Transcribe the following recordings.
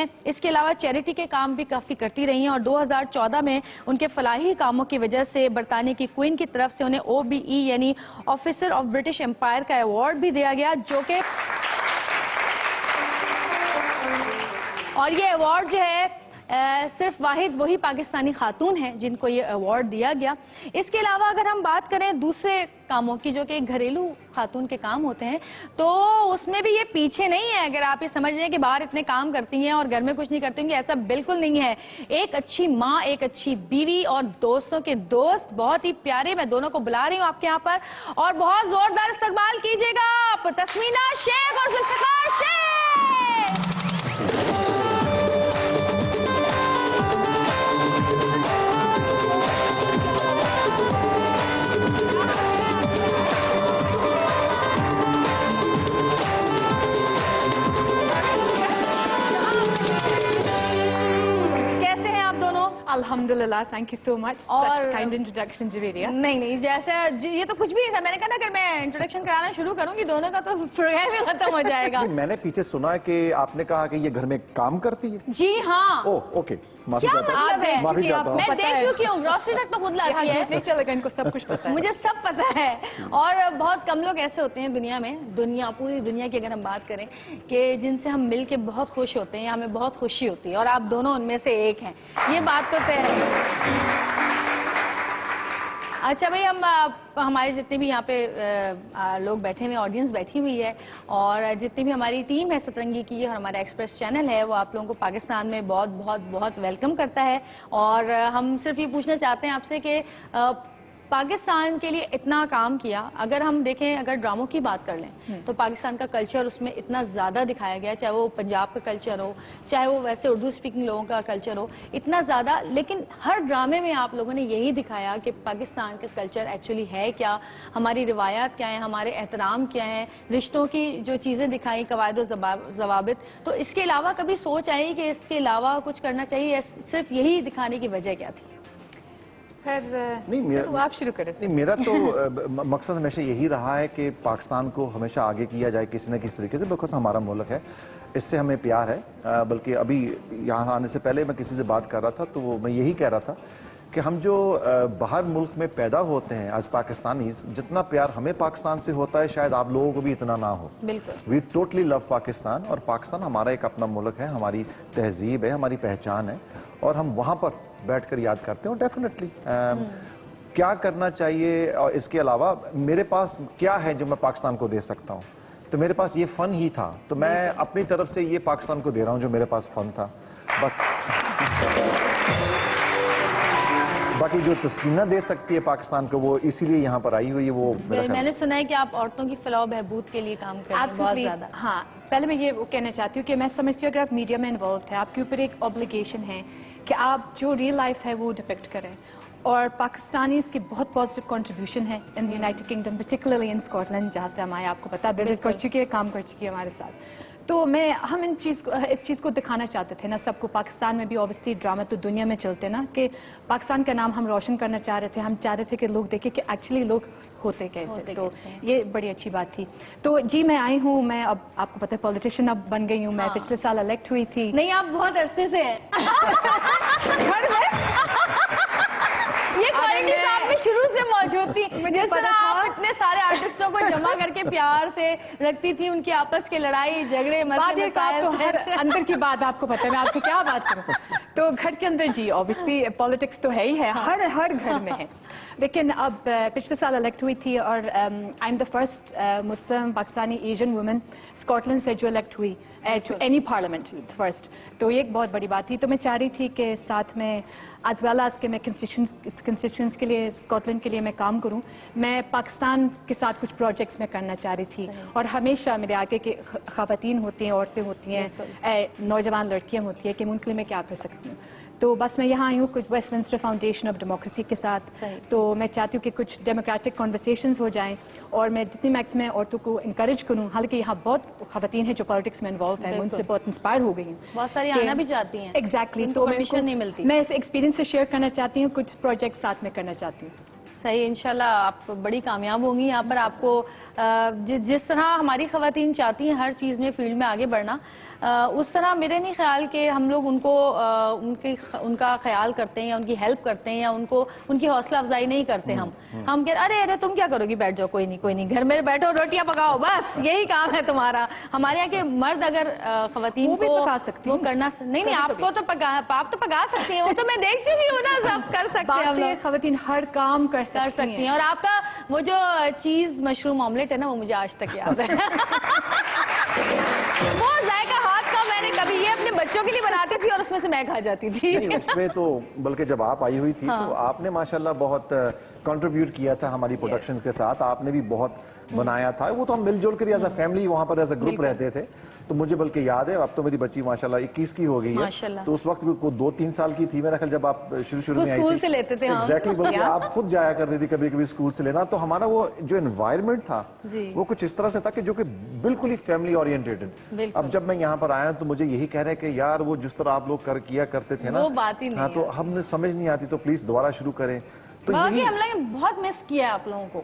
हैं। इसके अलावा चैरिटी के काम भी काफ़ी करती रही हैं और 2014 में उनके फलाही कामों की वजह से बरतानिया की क्वीन की तरफ से उन्हें OBE यानी ऑफिसर ऑफ ब्रिटिश एम्पायर का अवार्ड भी दिया गया, जो कि और ये अवार्ड जो है सिर्फ वाहिद वही पाकिस्तानी खातून हैं जिनको ये अवार्ड दिया गया। इसके अलावा अगर हम बात करें दूसरे कामों की जो कि घरेलू खातून के काम होते हैं, तो उसमें भी ये पीछे नहीं है। अगर आप ये समझ रहे हैं कि बाहर इतने काम करती हैं और घर में कुछ नहीं करती होंगी, ऐसा बिल्कुल नहीं है। एक अच्छी माँ, एक अच्छी बीवी और दोस्तों के दोस्त, बहुत ही प्यारे। मैं दोनों को बुला रही हूँ आपके यहाँ पर और बहुत जोरदार इस्तकबाल कीजिएगा आप तस्मीना शेख और जुल्फिकार शेख। अल्हम्दुलिल्लाह, थैंक यू सो मच। और काइंड इंट्रोडक्शन जवेरिया। नहीं जैसे ये तो कुछ भी नहीं था। मैंने कहा ना अगर मैं इंट्रोडक्शन कराना शुरू करूंगी दोनों का तो प्रोग्राम ही खत्म हो जाएगा। मैंने पीछे सुना है कि आपने कहा कि ये घर में काम करती है। जी हाँ। ओह ओके, माफी क्या चाहता हूं। मतलब है? माफी चाहता हूं। मैं देख चुकी हूँ, ग्रोसरी तक तो खुद लाती है। नहीं चलेगा, इनको सब कुछ पता है। मुझे सब पता है। और बहुत कम लोग ऐसे होते हैं दुनिया में, पूरी दुनिया की अगर हम बात करें कि जिनसे हम मिल के बहुत खुश होते हैं या हमें बहुत खुशी होती है, और आप दोनों उनमें से एक हैं। ये बात तो तय है। अच्छा भाई, हम हमारे जितने भी यहाँ पे लोग बैठे हुए, ऑडियंस बैठी हुई है, और जितनी भी हमारी टीम है सतरंगी की और हमारा एक्सप्रेस चैनल है, वो आप लोगों को पाकिस्तान में बहुत बहुत बहुत वेलकम करता है। और हम सिर्फ ये पूछना चाहते हैं आपसे कि पाकिस्तान के लिए इतना काम किया। अगर हम देखें, अगर ड्रामों की बात कर लें तो पाकिस्तान का कल्चर उसमें इतना ज़्यादा दिखाया गया, चाहे वो पंजाब का कल्चर हो, चाहे वो वैसे उर्दू स्पीकिंग लोगों का कल्चर हो, इतना ज़्यादा। लेकिन हर ड्रामे में आप लोगों ने यही दिखाया कि पाकिस्तान का कल्चर एक्चुअली है क्या, हमारी रिवायात क्या है, हमारे एहतराम क्या है, रिश्तों की जो चीज़ें दिखाई, कवायद और जवाबित। तो इसके अलावा कभी सोच आई कि इसके अलावा कुछ करना चाहिए, या सिर्फ यही दिखाने की वजह क्या थी? नहीं, आप शुरू करें। नहीं, मेरा तो मकसद हमेशा यही रहा है कि पाकिस्तान को हमेशा आगे किया जाए किसी न किसी तरीके से, बिकॉज हमारा मुल्क है, इससे हमें प्यार है। बल्कि अभी यहाँ आने से पहले मैं किसी से बात कर रहा था तो वो मैं यही कह रहा था कि हम जो बाहर मुल्क में पैदा होते हैं एज पाकिस्तानी, जितना प्यार हमें पाकिस्तान से होता है शायद आप लोगों को भी इतना ना हो। बिल्कुल। वी टोटली लव पाकिस्तान, और पाकिस्तान हमारा एक अपना मुल्क है, हमारी तहजीब है, हमारी पहचान है, और हम वहाँ पर बैठकर याद करते हैं। और डेफिनेटली क्या करना चाहिए, और इसके अलावा मेरे पास क्या है जो मैं पाकिस्तान को दे सकता हूँ, तो मेरे पास ये फन ही था, तो मैं अपनी तरफ से ये पाकिस्तान को दे रहा हूँ जो मेरे पास फन था। बाकी जो तस्मीना दे सकती है पाकिस्तान को, वो इसीलिए यहाँ पर आई हुई है। वो मैंने सुना है कि आप औरतों की फलाह बहबूद के लिए काम कर रहे हैं बहुत ज्यादा। हाँ, पहले मैं ये कहना चाहती हूँ कि मैं समझती हूँ अगर आप मीडिया में इन्वॉल्व है, आपके ऊपर एक ऑब्लिगेशन है कि आप जो रियल लाइफ है वो डिपिक्ट करें। और पाकिस्तानी इसकी बहुत पॉजिटिव कंट्रीब्यूशन है in the United kingdom, particularly in Scotland, जहाँ से हम आए, आपको पता, विजिट कर चुकी है, काम कर चुकी है हमारे साथ। तो हम इस चीज़ को दिखाना चाहते थे ना सबको। पाकिस्तान में भी ऑब्वियसली ड्रामा तो दुनिया में चलते ना, कि पाकिस्तान का नाम हम रोशन करना चाह रहे थे। हम चाह रहे थे कि लोग देखें कि एक्चुअली लोग होते कैसे। तो ये बड़ी अच्छी बात थी। तो जी, मैं आई हूँ, मैं अब आपको पता है पॉलिटिशियन अब बन गई हूँ। मैं पिछले साल इलेक्ट हुई थी। नहीं, आप बहुत अरसे से हैं। ये क्वालिटीज आप में शुरू से मौजूद थी। जिस तरह आप इतने सारे आर्टिस्टों को जमा करके प्यार से रखती थी, उनकी आपस के लड़ाई झगड़े मसले मसाइल, तो हर अंदर की बात आपको पता है, मैं आपसे क्या बात करूं। तो घर के अंदर जी ऑब्वियसली पॉलिटिक्स तो है ही है, हर घर में है। लेकिन अब पिछले साल इलेक्ट हुई थी, और I am the first Muslim Pakistani Asian women Scotland से जो इलेक्ट हुई टू एनी पार्लियामेंट, फर्स्ट। तो ये एक बहुत बड़ी बात थी। तो मैं चाह रही थी कि साथ में एज वेल एज के मैं कंस्टिट्यूंस के लिए, स्कॉटलैंड के लिए मैं काम करूं। मैं पाकिस्तान के साथ कुछ प्रोजेक्ट्स में करना चाह रही थी, और हमेशा मेरे आगे के ख़वातीन होती हैं, औरतें होती हैं, नौजवान लड़कियां होती हैं कि मैं उनके लिए मैं क्या कर सकती हूँ। तो बस मैं यहाँ आई हूँ कुछ वेस्टमिंस्टर फाउंडेशन ऑफ डेमोक्रेसी के साथ। तो मैं चाहती हूँ कि कुछ डेमोक्रेटिक कॉन्वर्सेशंस हो जाएं, और मैं जितनी मैक्सिमम औरतों को इंकरेज करूँ। हालांकि यहाँ बहुत ख़वातीन हैं जो पॉलिटिक्स में इन्वॉल्व हैं, उनसे बहुत इंस्पायर हो गई हूँ। बहुत सारी आना भी चाहती हैं। एग्जैक्टली। तो परमिशन नहीं मिलती। मैं इस एक्सपीरियंस से शेयर करना चाहती हूँ, कुछ प्रोजेक्ट साथ में करना चाहती हूँ। सही, इंशाल्लाह आप बड़ी कामयाब होंगी यहाँ पर। आपको जिस तरह हमारी ख़वातीन चाहती हैं हर चीज़ में, फील्ड में आगे बढ़ना, उस तरह मेरे नहीं ख्याल कि हम लोग उनको उनका ख्याल करते हैं या उनकी हेल्प करते हैं या उनको उनकी हौसला अफजाई नहीं करते। हम कह अरे अरे तुम क्या करोगी, बैठ जाओ, कोई नहीं, घर में बैठो, रोटियां पकाओ, बस यही काम है तुम्हारा। हमारे यहाँ के मर्द अगर खवातीन को वो करना नहीं, आपको तो आप तो पका सकती हैं, वो तो मैं देख चुकी हूँ ना, सब कर सकते हैं हम लोग। खवातीन हर काम कर सकती हैं। और आपका वो जो चीज मशरूम ऑमलेट है ना, वो मुझे आज तक याद है। वो जायका हाथ का मैंने कभी ये अपने बच्चों के लिए बनाती थी और उसमें से मैं खा जाती थी। नहीं, उसमें तो बल्कि जब आप आई हुई थी तो आपने माशाल्लाह बहुत कंट्रीब्यूट किया था हमारी प्रोडक्शन के साथ, आपने भी बहुत बनाया था। वो तो हम मिलजुल कर एज अ फैमिली वहाँ पर एज अ ग्रुप रहते थे। तो मुझे बल्कि याद है, अब तो मेरी बच्ची माशाल्लाह 21 की हो गई है, तो उस वक्त को 2-3 साल की थी मेरा ख्याल जब आप शुरू में आई थी। स्कूल से लेते थे एग्जैक्टली, बल्कि आप खुद जाया करती थी कभी कभी स्कूल से लेना। तो हमारा वो जो एनवायरनमेंट था वो कुछ इस तरह से था कि जो कि बिल्कुल ही फैमिली ओरिएंटेड। अब जब मैं यहाँ पर आया तो मुझे यही कह रहे हैं कि यार वो जिस तरह आप लोग किया करते थे ना, वो बात ही नहीं। हाँ, तो हमने समझ नहीं आती, तो प्लीज दोबारा शुरू करें। तो यही हम लोग बहुत मिस किया है आप लोगों को।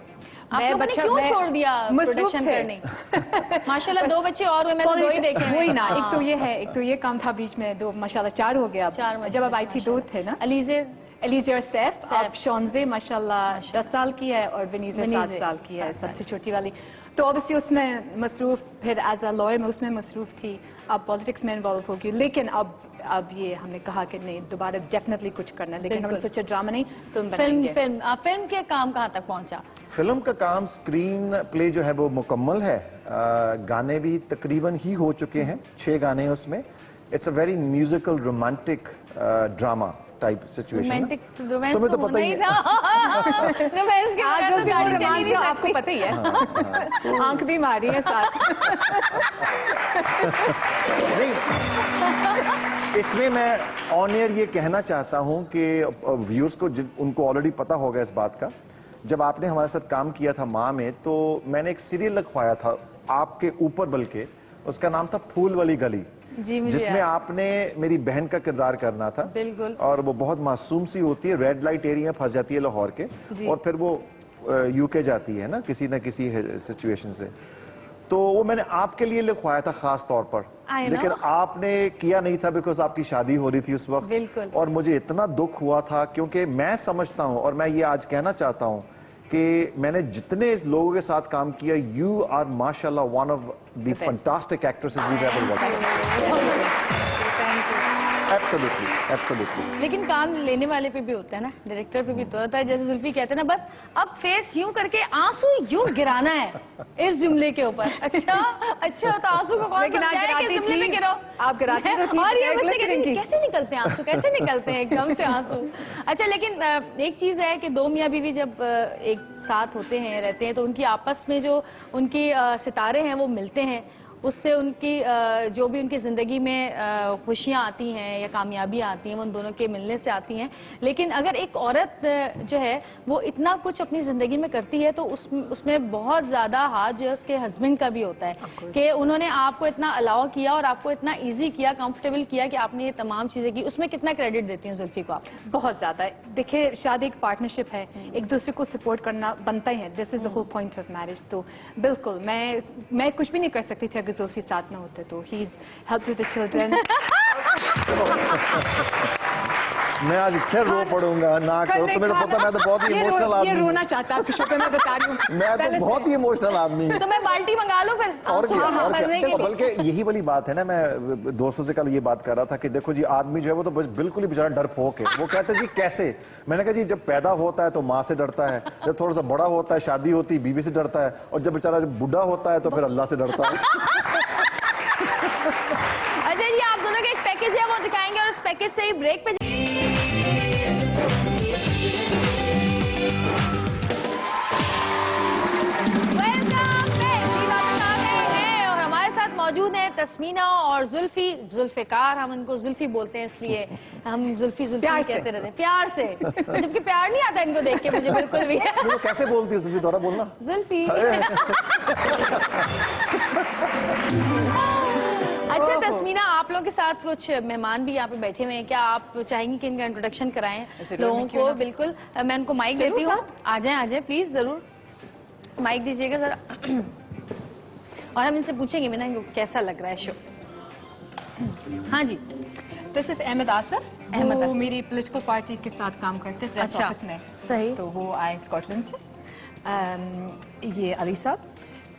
आप लोगों ने क्यों छोड़ दिया प्रोडक्शन करने? माशाल्लाह 2 बच्चे और हुए, मैंने 2 ही देखे हैं। वही ना, एक तो ये है, एक तो ये काम था बीच में, 2 माशाल्लाह 4 हो गया। जब अब आई थी 2 थे ना, एलिजे और सैफ। अब शौनजे माशाल्लाह 10 साल की है और विनीज़ा 7 साल की है, सबसे छोटी वाली। तो ऑब्वियसली उसमें मसरूफ, फिर एज अ लॉयर में उसमें मसरूफ थी, अब पॉलिटिक्स में इन्वॉल्व होगी। लेकिन अब ये हमने कहा कि नहीं, दोबारा डेफिनेटली कुछ करना है। लेकिन हमने सोचा ड्रामा नहीं, फिल्म के काम कहाँ तक पहुंचा? फिल्म का काम, स्क्रीन प्ले जो है वो मुकम्मल है, गाने भी तकरीबन ही हो चुके हैं, 6 गाने हैं उसमें। It's a very musical romantic drama type situation. तुम्हें तो पता ही है। रोमांस के बगैर तो गाड़ी चली नहीं सकती। आपको पता ही है। आंख भी मारी है साथ। नहीं, इसमें मैं ऑन एयर ये कहना चाहता हूं कि व्यूअर्स को उनको ऑलरेडी पता होगा इस बात का। जब आपने हमारे साथ काम किया था माँ में, तो मैंने एक सीरियल लिखवाया था आपके ऊपर, बल्कि उसका नाम था फूल वाली गली, जिसमें आपने मेरी बहन का किरदार करना था। बिल्कुल। और वो बहुत मासूम सी होती है, रेड लाइट एरिया फंस जाती है लाहौर के, और फिर वो यूके जाती है ना किसी सिचुएशन से। तो वो मैंने आपके लिए लिखवाया था खास तौर पर, लेकिन आपने किया नहीं था बिकॉज आपकी शादी हो रही थी उस वक्त। और मुझे इतना दुख हुआ था, क्योंकि मैं समझता हूं और मैं ये आज कहना चाहता हूं कि मैंने जितने लोगों के साथ काम किया, यू आर माशाल्लाह one of the fantastic actresses we have ever worked. Absolutely. लेकिन काम लेने वाले पे भी होता है ना, डायरेक्टर पे भी तो होता है। जैसे जुल्फी कहते हैं ना, बस अब फेस यूं करके आंसू यूं गिराना है इस जुमले के ऊपर। अच्छा तो आंसू को कौन समझाएगा कि जुमले में गिरो? आप गिराती थी। और ये मुझसे कहते हैं कैसे निकलते हैं आंसू, कैसे निकलते हैं एकदम से आंसू। अच्छा, लेकिन एक चीज है कि 2 मियाँ बीवी जब एक साथ होते हैं, रहते हैं, तो उनकी आपस में जो उनकी सितारे हैं वो मिलते हैं। उससे उनकी जो भी उनकी ज़िंदगी में खुशियाँ आती हैं या कामयाबियाँ आती हैं, वो उन दोनों के मिलने से आती हैं। लेकिन अगर एक औरत जो है वो इतना कुछ अपनी ज़िंदगी में करती है, तो उसमें बहुत ज़्यादा हाथ जो है उसके हस्बैंड का भी होता है कि उन्होंने आपको इतना अलाउ किया और आपको इतना ईजी किया, कंफर्टेबल किया कि आपने ये तमाम चीज़ें की। उसमें कितना क्रेडिट देती हैं जुल्फी को आप? बहुत ज़्यादा। देखिए, शादी एक पार्टनरशिप है, एक दूसरे को सपोर्ट करना बनता ही है। This is the whole point of marriage. तो बिल्कुल मैं कुछ भी नहीं कर सकती थी अगर जुल्फी साथ ना होते। तो he is help with the children. मैं आज फिर रो पड़ूंगा ना करो, तुम्हें तो पता मैं तो बहुत ही इमोशनल आदमी हूं। ये रोना चाहता है आपके शो पे, मैं बता रही हूं। मैं तो बहुत ही इमोशनल आदमी हूं। तो मैं बाल्टी मंगा लूं फिर और क्या। बल्कि यही वाली बात है ना, मैं दोस्तों से कल ये बात कर रहा था कि देखो जी, आदमी जो है वो तो बिल्कुल ही बेचारा डरपोक है। वो कहते हैं जी कैसे? मैंने कहा जी, जब पैदा होता है तो माँ से डरता है, जब थोड़ा सा बड़ा होता है, शादी होती है, बीवी से डरता है, और जब बेचारा जब बूढ़ा होता है तो फिर अल्लाह से डरता है। अजय जी, आप दोनों का एक पैकेज है वो दिखाएंगे और उस पैकेज से ही ब्रेक पे और हमारे साथ मौजूद हैं तस्मीना और जुल्फिकार। हम उनको जुल्फी बोलते हैं, इसलिए हम जुल्फी कहते रहते हैं प्यार से, जबकि प्यार नहीं आता इनको देख के मुझे बिल्कुल भी। तो कैसे बोलती है जुल्फी? दोबारा बोलना। जुल्फी। अच्छा तस्मीना, आप लोगों के साथ कुछ मेहमान भी यहाँ पे बैठे हुए हैं, क्या आप चाहेंगी कि इनका इंट्रोडक्शन कराएं लोगों को? बिल्कुल, मैं उनको माइक देती हूँ। आ जाए प्लीज, जरूर माइक दीजिएगा जरा। और हम इनसे पूछेंगे भी ना कैसा लग रहा है शो। हाँ जी, दिस इज अहमद आसिफ, अहमद वो आसिफ। मेरी पॉलिटिकल पार्टी के साथ काम करते हैं प्रेस अच्छा, ऑफिस में। सही। तो वो आए स्कॉटलैंड से। ये अली साहब,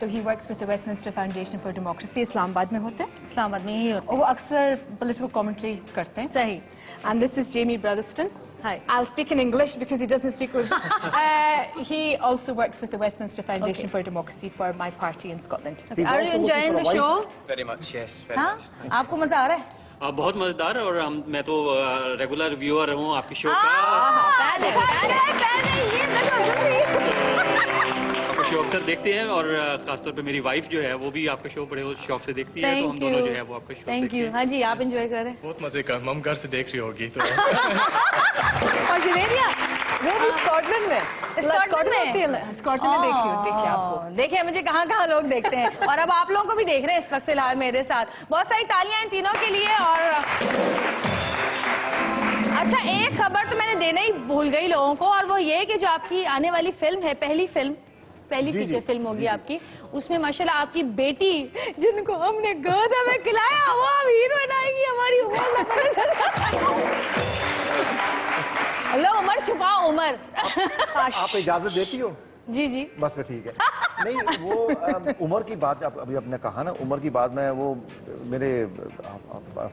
तो he works with the Westminster foundation for democracy, Islamabad में होते हैं इस्लामाबाद में यही होता और वो अक्सर पॉलिटिकल कमेंट्री करते है। हैं। सही। And this is Jamie Brotherston. Hi. I'll speak in English because he doesn't speak Urdu. He also works with the Westminster Foundation Okay. for Democracy for my party in Scotland. Okay. Are you enjoying the show? Very much, yes, very हाँ, much. आपको मजा आ रहा है? बहुत मजेदार और मैं तो रेगुलर व्यूअर हूँ आपके शो का। आपका शो अक्सर देखते हैं और खासतौर पे मेरी वाइफ जो है वो भी आपका शो बड़े शौक से देखती है, तो हम दोनों जो है वो आपका शो थैंक देखते यू। हैं। हाँ जी, आप एंजॉय कर रहे हैं? बहुत मजे का, मम घर से देख रही होगी तो और जिनेरिया, वो भी स्कॉटलैंड में। स्कॉटलैंड में? स्कॉटलैंड में देखिए आपको। देखिए मुझे कहाँ लोग देखते हैं और अब आप लोगों को भी देख रहे हैं इस वक्त फिलहाल मेरे साथ। बहुत सारी तालियां इन तीनों के लिए। और अच्छा, एक खबर तो मैंने देना ही भूल गई लोगों को, और वो ये कि जो आपकी आने वाली फिल्म है, पहली जी, फीचर जी, फिल्म होगी आपकी, उसमें माशाल्लाह आपकी बेटी जिनको हमने गोद में खिलाया वो अब हीरोइन आएगी हमारी। लो उमर छुपाओ, उमर। आप इजाजत देती हो? जी जी, बस फिर ठीक है। नहीं, वो उम्र की बात अभी आपने कहा ना, उम्र की बात में वो मेरे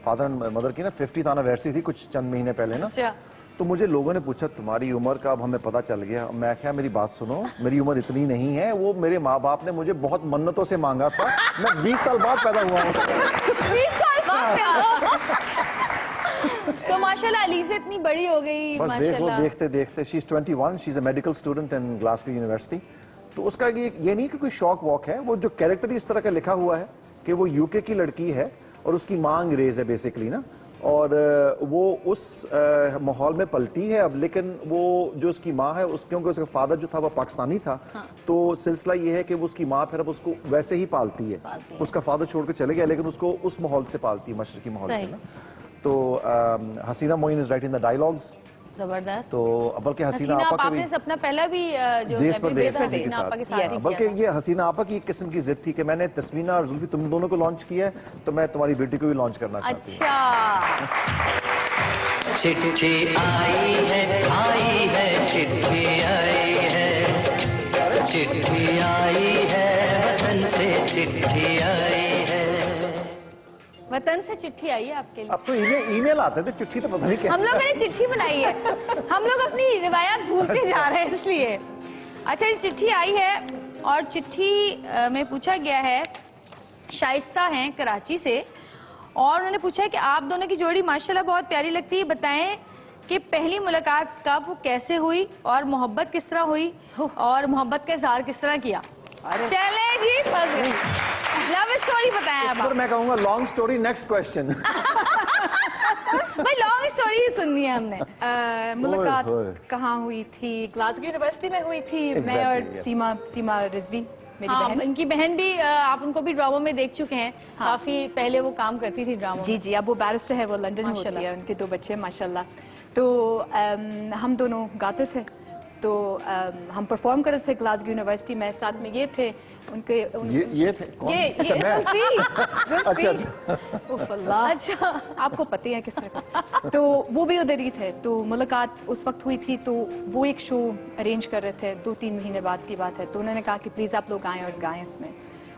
फादर एंड मदर की ना 50th एनिवर्सरी थी कुछ चंद महीने पहले ना। अच्छा। तो मुझे लोगों ने पूछा तुम्हारी उम्र का, अब हमें पता चल गया। मैं क्या, मेरी बात सुनो, मेरी उम्र इतनी नहीं है। वो मेरे माँ बाप ने मुझे बहुत मन्नतों से मांगा था। मैं 20 साल बाद पैदा हुआ हूँ। 20 साल बाद तो माशाल्लाह अली से इतनी बड़ी हो गई। बस देखो, माशाल्लाह। देखते देखते she is 21, she is a medical student in Glasgow university. तो उसका ये नहीं कि कोई शॉक वॉक है, वो जो कैरेक्टर इस तरह का लिखा हुआ है कि वो यूके की लड़की है और उसकी माँ अंग्रेज है बेसिकली ना, और वो उस माहौल में पलटी है अब। लेकिन वो जो उसकी माँ है, क्योंकि उसका फादर जो था वो पाकिस्तानी था, तो सिलसिला ये है कि वो उसकी माँ फिर अब उसको वैसे ही पालती है। उसका फादर छोड़ के चले गया, लेकिन उसको उस माहौल से पालती है, मशरकी माहौल से ना। तो Haseena Moin is writing the dialogues. जबरदस्त। तो बल्कि हसीना हसीना आपा आपने के अपना पहला भी जो देश पर देश हसीना जी के आपा के साथ, साथ ही बल्कि किया था। ये हसीना आपा की एक किस्म की जिद थी कि मैंने तस्मीना और जुल्फी तुम दोनों को लॉन्च किया है, तो मैं तुम्हारी बेटी को भी लॉन्च करना चाहती हूँ। अच्छा, चिट्ठी आई है चिट्ठी आई है, चिट्ठी आई है वतन से चिट्ठी आई है। वतन से चिट्ठी आई है आपके लिए। अब तो ईमेल आते थे, चिट्ठी तो पता नहीं हम कैसे। लोगों ने चिट्ठी बनाई है, हम लोग अपनी रिवायत भूलते जा रहे हैं इसलिए। अच्छा, ये चिट्ठी आई है और चिट्ठी में पूछा गया है, शाइस्ता हैं कराची से, और उन्होंने पूछा है कि आप दोनों की जोड़ी माशाल्लाह बहुत प्यारी लगती है, बताएं कि पहली मुलाकात कब, कैसे हुई और मोहब्बत किस तरह हुई और मोहब्बत का इजहार किस तरह किया। चले जी, फंस गए। लव स्टोरी बताएं अब पर मैं कहूंगा लॉन्ग स्टोरी, नेक्स्ट क्वेश्चन। भाई, लॉन्ग स्टोरी ही सुननी है हमने। मुलाकात ओए। कहाँ हुई थी? ग्लासगो यूनिवर्सिटी में हुई थी। मैं Exactly, और yes. सीमा रिजवी, मेरी हाँ, बहन। इनकी बहन भी, आप उनको भी ड्रामों में देख चुके हैं। काफी पहले वो काम करती थी ड्रामों जी में। जी, अब वो बैरिस्टर है, वो लंदन में होती माशाल्लाह। है, उनके 2 बच्चे माशाल्लाह। तो हम दोनों गाते थे, तो हम परफॉर्म कर रहे थे ग्लासगो यूनिवर्सिटी में। साथ में ये थे उनके ये थे कौन? अच्छा, मैं। अच्छा, उफ अल्लाह। अच्छा, आपको पता है किस तरह का। तो वो भी उधर ही थे, तो मुलाकात उस वक्त हुई थी। तो वो एक शो अरेंज कर रहे थे, 2-3 महीने बाद की बात है। तो उन्होंने कहा कि प्लीज़ आप लोग आएँ और गाएं इसमें।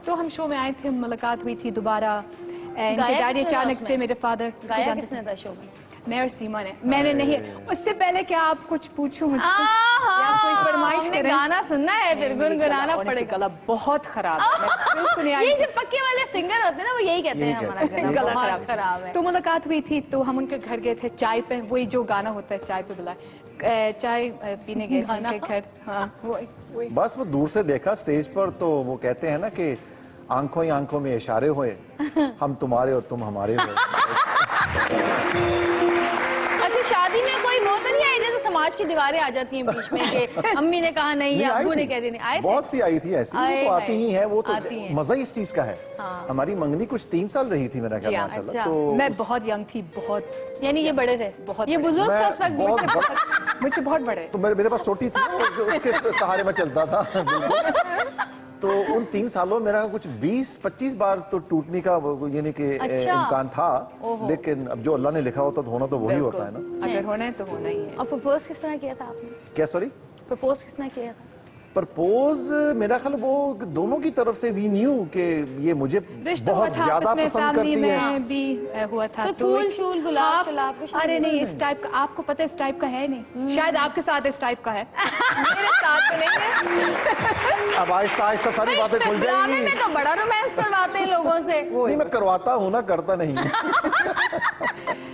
तो हम शो में आए थे, मुलाकात हुई थी दोबारा। इनके गाया डैडी किसने था अचानक उसमें? से मेरे फादर गाया किसने था शो में? मैं और सीमा ने। मैंने नहीं, उससे पहले क्या आप कुछ पूछूं मुझसे या कोई फरमाइश हमने करें? गाना सुनना है, फिर गुनगुनाना पड़ेगा। गला बहुत खराब है, मैं बिल्कुल नहीं ये आई। जो पक्के वाले सिंगर होते हैं ना, वो यही कहते हैं हमारा गला बहुत खराब है। तो मुलाकात हुई थी, तो हम उनके घर गए थे चाय पे, वही जो गाना होता है चाय पे बुलाए, चाय पीने गए थे उनके घर। हाँ, वही। बस वो दूर से देखा स्टेज पर, तो वो कहते हैं ना कि आंखों ही आंखों में इशारे हुए, हम तुम्हारे और तुम हमारे हुए। अच्छा, शादी में कोई वो तो नहीं आई जैसे समाज की दीवारें आ जाती हैं बीच में कि अम्मी ने कहा नहीं या आई अब्बू ने थी। कह दी नहीं? आए थे? बहुत सी आई थी ऐसी, आए वो तो आती हाय। ही है। वो तो आती हैं। मजा ही इस चीज का है। हमारी मंगनी कुछ 3 साल रही थी मेरा ख्याल, जी हाँ, माशाल्लाह। अच्छा। तो मैं बहुत यंग थी, बहुत यानी ये बड़े थे, बहुत ये बड़े। बुजुर्ग मैं था उस वक्त भी? बहुत- मुझसे बहुत बड़े। तो मेरे पास छोटी थी, उसके सहारे में चलता था। तो उन 3 सालों में मेरा कुछ 20-25 बार तो टूटने का यानी कि अच्छा। इम्कान था, लेकिन अब जो अल्लाह ने लिखा होता तो होना तो वही होता है ना। अगर होना है तो होना ही है। और प्रपोज किस तरह किया था आपने? क्या सॉरी? प्रपोज किसने किया था? प्रपोज मेरा ख्याल वो दोनों की तरफ से भी न्यू कि ये मुझे रिश्ता बहुत हुआ था ज्यादा आपस में, पसंद फैमिली करती है। में भी हुआ था। तो फूल शूल गुलाब शलाब कुछ अरे नहीं, इस टाइप का आपको पता है, इस टाइप का है नहीं। शायद आपके साथ इस टाइप का है, मेरे साथ तो नहीं है। अब आहिस्ता आहिस्ता सारी बातें खुल ड्रामे जाएंगी। में तो बड़ा रोमांस करवाते हैं लोगों से। नहीं, मैं करवाता हूँ ना, करता नहीं।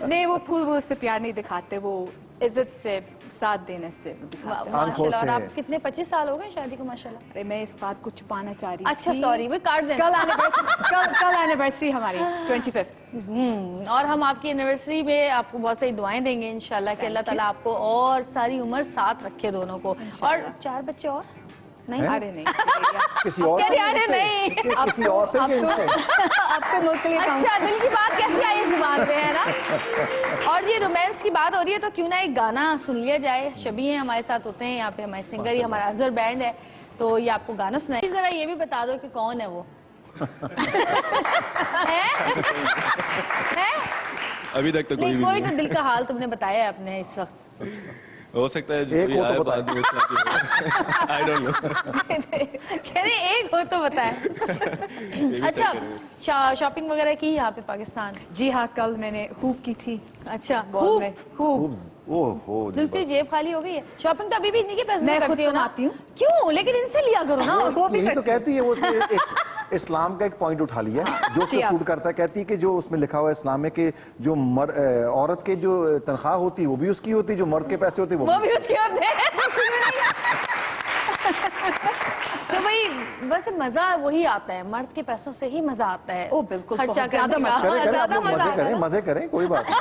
नहीं, वो फूल वूल से प्यार नहीं दिखाते, वो इज्जत से, साथ देने से दिखाते हैं। आंखों माशाल्लाह। और से। आप कितने 25 साल हो गए शादी को माशाल्लाह? अरे मैं इस बात को छुपाना चाह रही अच्छा थी। सॉरी, वो काट देना। कल एनिवर्सरी हमारी 25th। और हम आपकी एनिवर्सरी में आपको बहुत सारी दुआएं देंगे इंशाल्लाह कि अल्लाह ताला आपको और सारी उम्र साथ रखे दोनों को। और 4 बच्चे और नहीं? अरे नहीं, किसी और कह से रहे हैं, नहीं। किसी और से भी इंस्टेंट। अब तो मुख्तलिफ अच्छा, दिल की बात कैसी आई जुबान पे, है ना? और ये रोमांस की बात हो रही है तो क्यों ना एक गाना सुन लिया जाए। शबी हैं हमारे साथ होते हैं यहाँ पे, हमारे सिंगर, ये हमारा अजहर बैंड है, तो ये आपको गाना सुनाए। जरा ये भी बता दो कि कौन है वो। है? अभी तक तो कोई नहीं, भी कोई नहीं तो दिल का हाल तुमने बताया है अपने इस वक्त। हो सकता है जो एक कोई हो तो आए बताए। बाद में उसका आई डोंट नो। कह रहे एक हो तो बताए। अच्छा, शॉपिंग वगैरह की यहाँ पे पाकिस्तान? जी हाँ, कल मैंने खूब की थी। अच्छा, बहुत में खूब। ओहो जी, जुल्फी बस। जेब खाली हो गई है। शॉपिंग तो अभी भी इन्हीं के पैसे मैं से खुद करती हो ना? कमाती हूँ। क्यों? लेकिन इनसे लिया करो ना। वो भी यही तो करती हूँ। कहती है वो कि इस्लाम का एक पॉइंट उठा लिया जो उसको जी, आप- सूट करता है। कहती है कि जो उसमें लिखा हुआ है इस्लाम में कि जो औरत के जो तनख्वाह होती है वो भी उसकी होती है, जो मर्द के पैसे होते हैं वो भी उसके होते हैं। तो भाई बस मजा वही आता है, मर्द के पैसों से ही मजा आता है। ओ, बिल्कुल, खर्चा बहुत ज्यादा करने का। मजा। करें करें, आप ज्यादा लोग मजा मजे आता है करें, ना? मजे करें, कोई बात नहीं।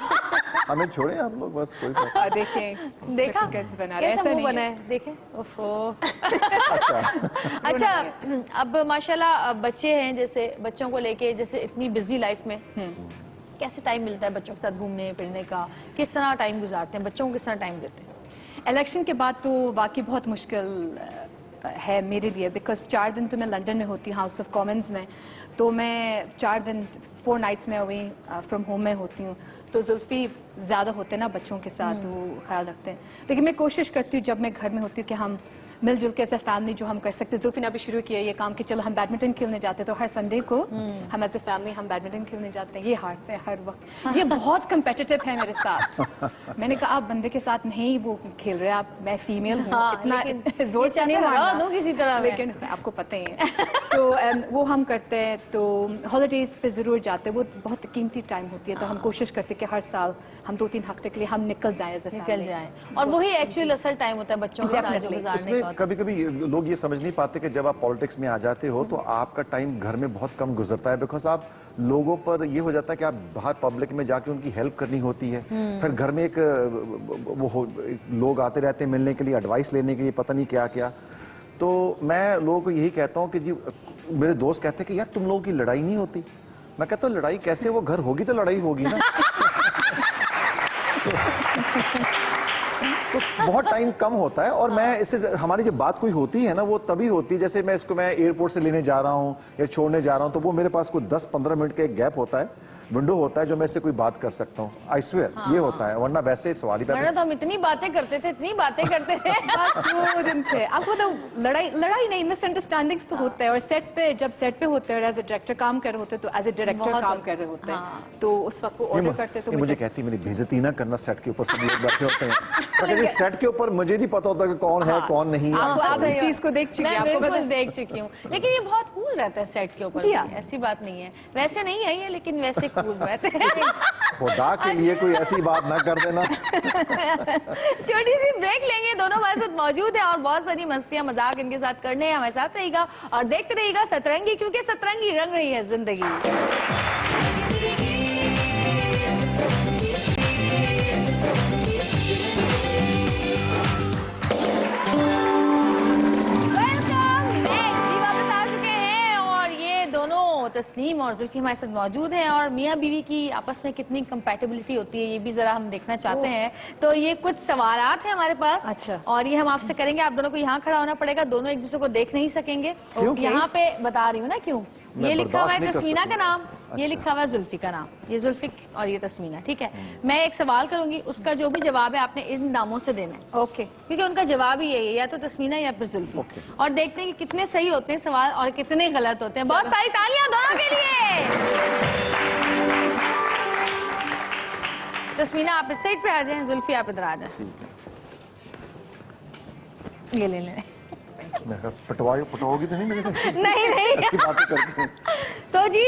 हमें छोड़ें आप लोग, बस कोई बात और देखें देखा कैसे बना रहे हैं, कैसा ऐसा मुंह नहीं बना है। है, देखे। ओफो। नहीं। अच्छा, अब माशाल्लाह बच्चे हैं, जैसे बच्चों को लेके जैसे इतनी बिजी लाइफ में कैसे टाइम मिलता है बच्चों के साथ घूमने फिरने का? किस तरह टाइम गुजारते हैं बच्चों को, किस तरह टाइम देते हैं? इलेक्शन के बाद तो वाकई बहुत मुश्किल है मेरे लिए, बिकॉज 4 दिन तो मैं लंदन में होती हूँ, हाउस ऑफ कॉमन्स में। तो मैं 4 दिन 4 नाइट्स में अवे फ्रॉम होम में होती हूँ, तो जुल्फी ज़्यादा होते हैं ना बच्चों के साथ, वो ख्याल रखते हैं। लेकिन मैं कोशिश करती हूँ जब मैं घर में होती हूँ कि हम मिलजुल के ऐसे फैमिली जो हम कर सकते हैं। जुल्फी ने अभी शुरू किया ये काम कि चलो हम बैडमिंटन खेलने जाते हैं, तो हर संडे को हम एज ए फैमिली हम बैडमिंटन खेलने जाते हैं। ये हारते हैं हर वक्त, ये बहुत कम्पिटिटिव है मेरे साथ। मैंने कहा आप बंदे के साथ नहीं वो खेल रहे, आप, मैं फीमेल हूँ, हाँ, इतना लेकिन जोर ये से नहीं चाहते हरा मारना। दो किसी तरह में। लेकिन आपको पता ही है। सो वो हम करते हैं, तो हॉलीडेज पे ज़रूर जाते हैं, वो बहुत कीमती टाइम होती है, तो हम कोशिश करते हैं कि हर साल हम 2-3 हफ्ते के लिए हम निकल जाएं एज ए निकल फैमिली। जाए, और वही एक्चुअल असल टाइम होता है बच्चों के साथ जो Definitely. गुजारने इसमें का। कभी कभी लोग ये समझ नहीं पाते कि जब आप पॉलिटिक्स में आ जाते हो तो आपका टाइम घर में बहुत कम गुजरता है, बिकॉज आप लोगों पर ये हो जाता है कि आप बाहर पब्लिक में जाके उनकी हेल्प करनी होती है। फिर घर में एक लोग आते रहते हैं मिलने के लिए, एडवाइस लेने के लिए, पता नहीं क्या क्या। तो मैं लोगों को यही कहता हूँ कि जी, मेरे दोस्त कहते हैं कि यार तुम लोगों की लड़ाई नहीं होती। मैं कहता हूँ लड़ाई कैसे, वो घर होगी तो लड़ाई होगी ना। तो बहुत टाइम कम होता है, और मैं इससे हमारी जब बात कोई होती है ना वो तभी होती है, जैसे मैं एयरपोर्ट से लेने जा रहा हूँ या छोड़ने जा रहा हूँ, तो वो मेरे पास कोई 10-15 मिनट का एक गैप होता है, विंडो होता है जो मैं इससे कोई बात कर सकता हूँ। आई स्वेयर ये होता है, वरना वैसे सवाल ही पैदा वरना तो हम इतनी बातें करते थे, इतनी बातें करते थे। बस वो दिन थे। आपको तो लड़ाई नहीं, मिसअंडरस्टैंडिंग्स तो होता है। और सेट पे जब सेट पे होते हैं और एज ए डायरेक्टर काम कर रहे होते हैं, तो एज ए डायरेक्टर बहुत काम होता कर रहे होते हैं, हाँ। तो उस वक्त वो ऑर्डर करते हैं, तो मुझे कहती मेरी बेइज्जती ना करना, सेट के ऊपर सब लोग बैठे होते हैं। लेकिन सेट के ऊपर मुझे नहीं पता होता कि कौन है कौन नहीं है। आप इस चीज को देख चुकी मैं हैं, आपको बिल्कुल पता- देख चुकी हूँ, लेकिन ये बहुत कूल रहता है सेट के ऊपर जी भी, हाँ। ऐसी बात नहीं है। वैसे नहीं है ये, लेकिन वैसे कूल रहते हैं। खुदा के लिए कोई ऐसी बात ना कर देना। छोटी सी ब्रेक लेंगे, दोनों हमारे साथ मौजूद है और बहुत सारी मस्तियां मजाक इनके साथ करने हैं। हमारे साथ रहिएगा और देखते रहिएगा सतरंगी, क्योंकि सतरंगी रंग रही है जिंदगी। तस्नीम और जुल्फी हमारे साथ मौजूद हैं और मियाँ बीवी की आपस में कितनी कंपैटिबिलिटी होती है ये भी जरा हम देखना चाहते हैं। तो ये कुछ सवालात हैं हमारे पास। अच्छा। और ये हम आपसे करेंगे। आप दोनों को यहाँ खड़ा होना पड़ेगा, दोनों एक दूसरे को देख नहीं सकेंगे। यहाँ पे बता रही हूँ ना क्यों। मैं ये लिखा हुआ है बर्दाश्त नहीं कर तस्मीना का नाम, ये अच्छा। लिखा हुआ है जुल्फी का नाम, ये जुल्फी और ये तस्मीना, ठीक है। मैं एक सवाल करूंगी, उसका जो भी जवाब है आपने इन नामों से देना है, ओके। क्योंकि उनका जवाब ही यही है, या तो तस्मीना या फिर जुल्फी। ओके। और देखते हैं कि कितने सही होते हैं सवाल और कितने गलत होते हैं। बहुत सारी तालियां दोनों के लिए। तस्मीना आप इस साइड पे आ जाएं, जुल्फी आप इधर आ जाएं। ये ले लें। मैं कहा, पटवाओगी तो नहीं मेरे को? नहीं नहीं। ऐसी बातें करते हैं। तो जी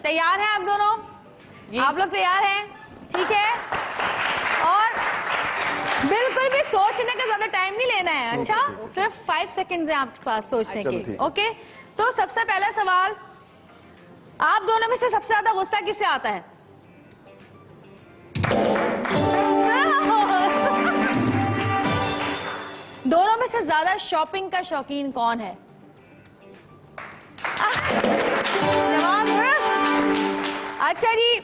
तैयार हैं आप दोनों? आप लोग तैयार हैं? ठीक है। और बिल्कुल भी सोचने का ज्यादा टाइम नहीं लेना है। अच्छा, सिर्फ 5 सेकंड्स हैं आपके पास सोचने चलो के। ठीक। ओके, तो सबसे पहला सवाल, आप दोनों में से सबसे ज्यादा गुस्सा किससे आता है? दोनों में से ज्यादा शॉपिंग का शौकीन कौन है? जवाब है? अच्छा जी,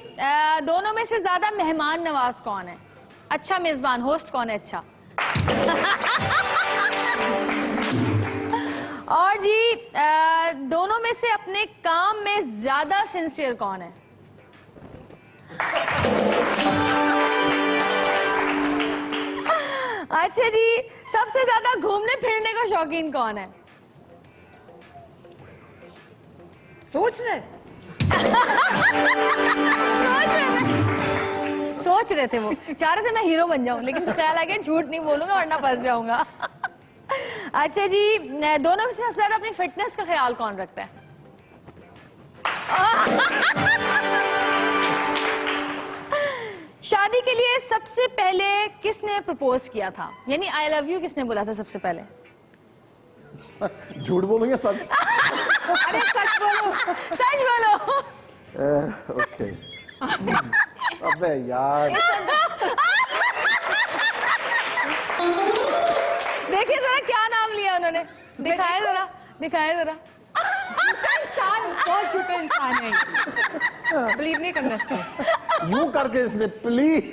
दोनों में से ज्यादा मेहमान नवाज कौन है? अच्छा मेजबान, होस्ट कौन है? अच्छा। और जी, दोनों में से अपने काम में ज्यादा सिंसियर कौन है? अच्छा जी, सबसे ज्यादा घूमने फिरने का शौकीन कौन है? सोच रहे सोच रहे थे वो, चाह रहे थे मैं हीरो बन जाऊं, लेकिन ख्याल आ गया झूठ नहीं बोलूंगा वरना फंस जाऊंगा। अच्छा जी, दोनों में से सबसे ज्यादा अपनी फिटनेस का ख्याल कौन रखता है? शादी के लिए सबसे पहले किसने प्रपोज किया था? यानी आई लव यू किसने बोला था सबसे पहले? झूठ बोलो या सच? अरे सच बोलो। सच बोलो। ओके। अबे यार। देखिए जरा क्या नाम लिया उन्होंने, दिखाए जरा, दिखाए जरा। झूठा इंसान, बहुत झूठा इंसान है। बिलीव नहीं करना इसको। यूं करके इसने प्लीज।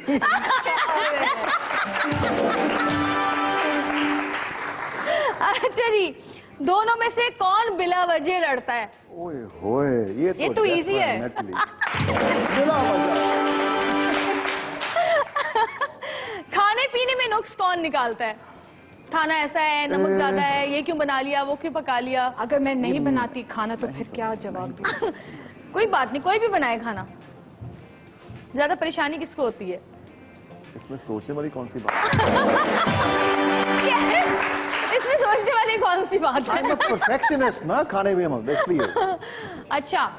अच्छा जी, दोनों में से कौन बिला वजह लड़ता है? ओए होए, ये तो easy है। खाने पीने में नुक्स कौन निकालता है? खाना ऐसा है, नमक ज्यादा है, ये क्यों बना लिया, वो क्यों पका लिया? अगर मैं नहीं बनाती खाना तो फिर क्या जवाब दूं? कोई बात नहीं, कोई भी बनाए खाना। ज्यादा परेशानी किसको होती है? इसमें सोचने वाली कौन सी बात? क्या है? इसमें सोचने वाली कौन सी बात है? I'm a perfectionist ना खाने में, इसलिए। अच्छा,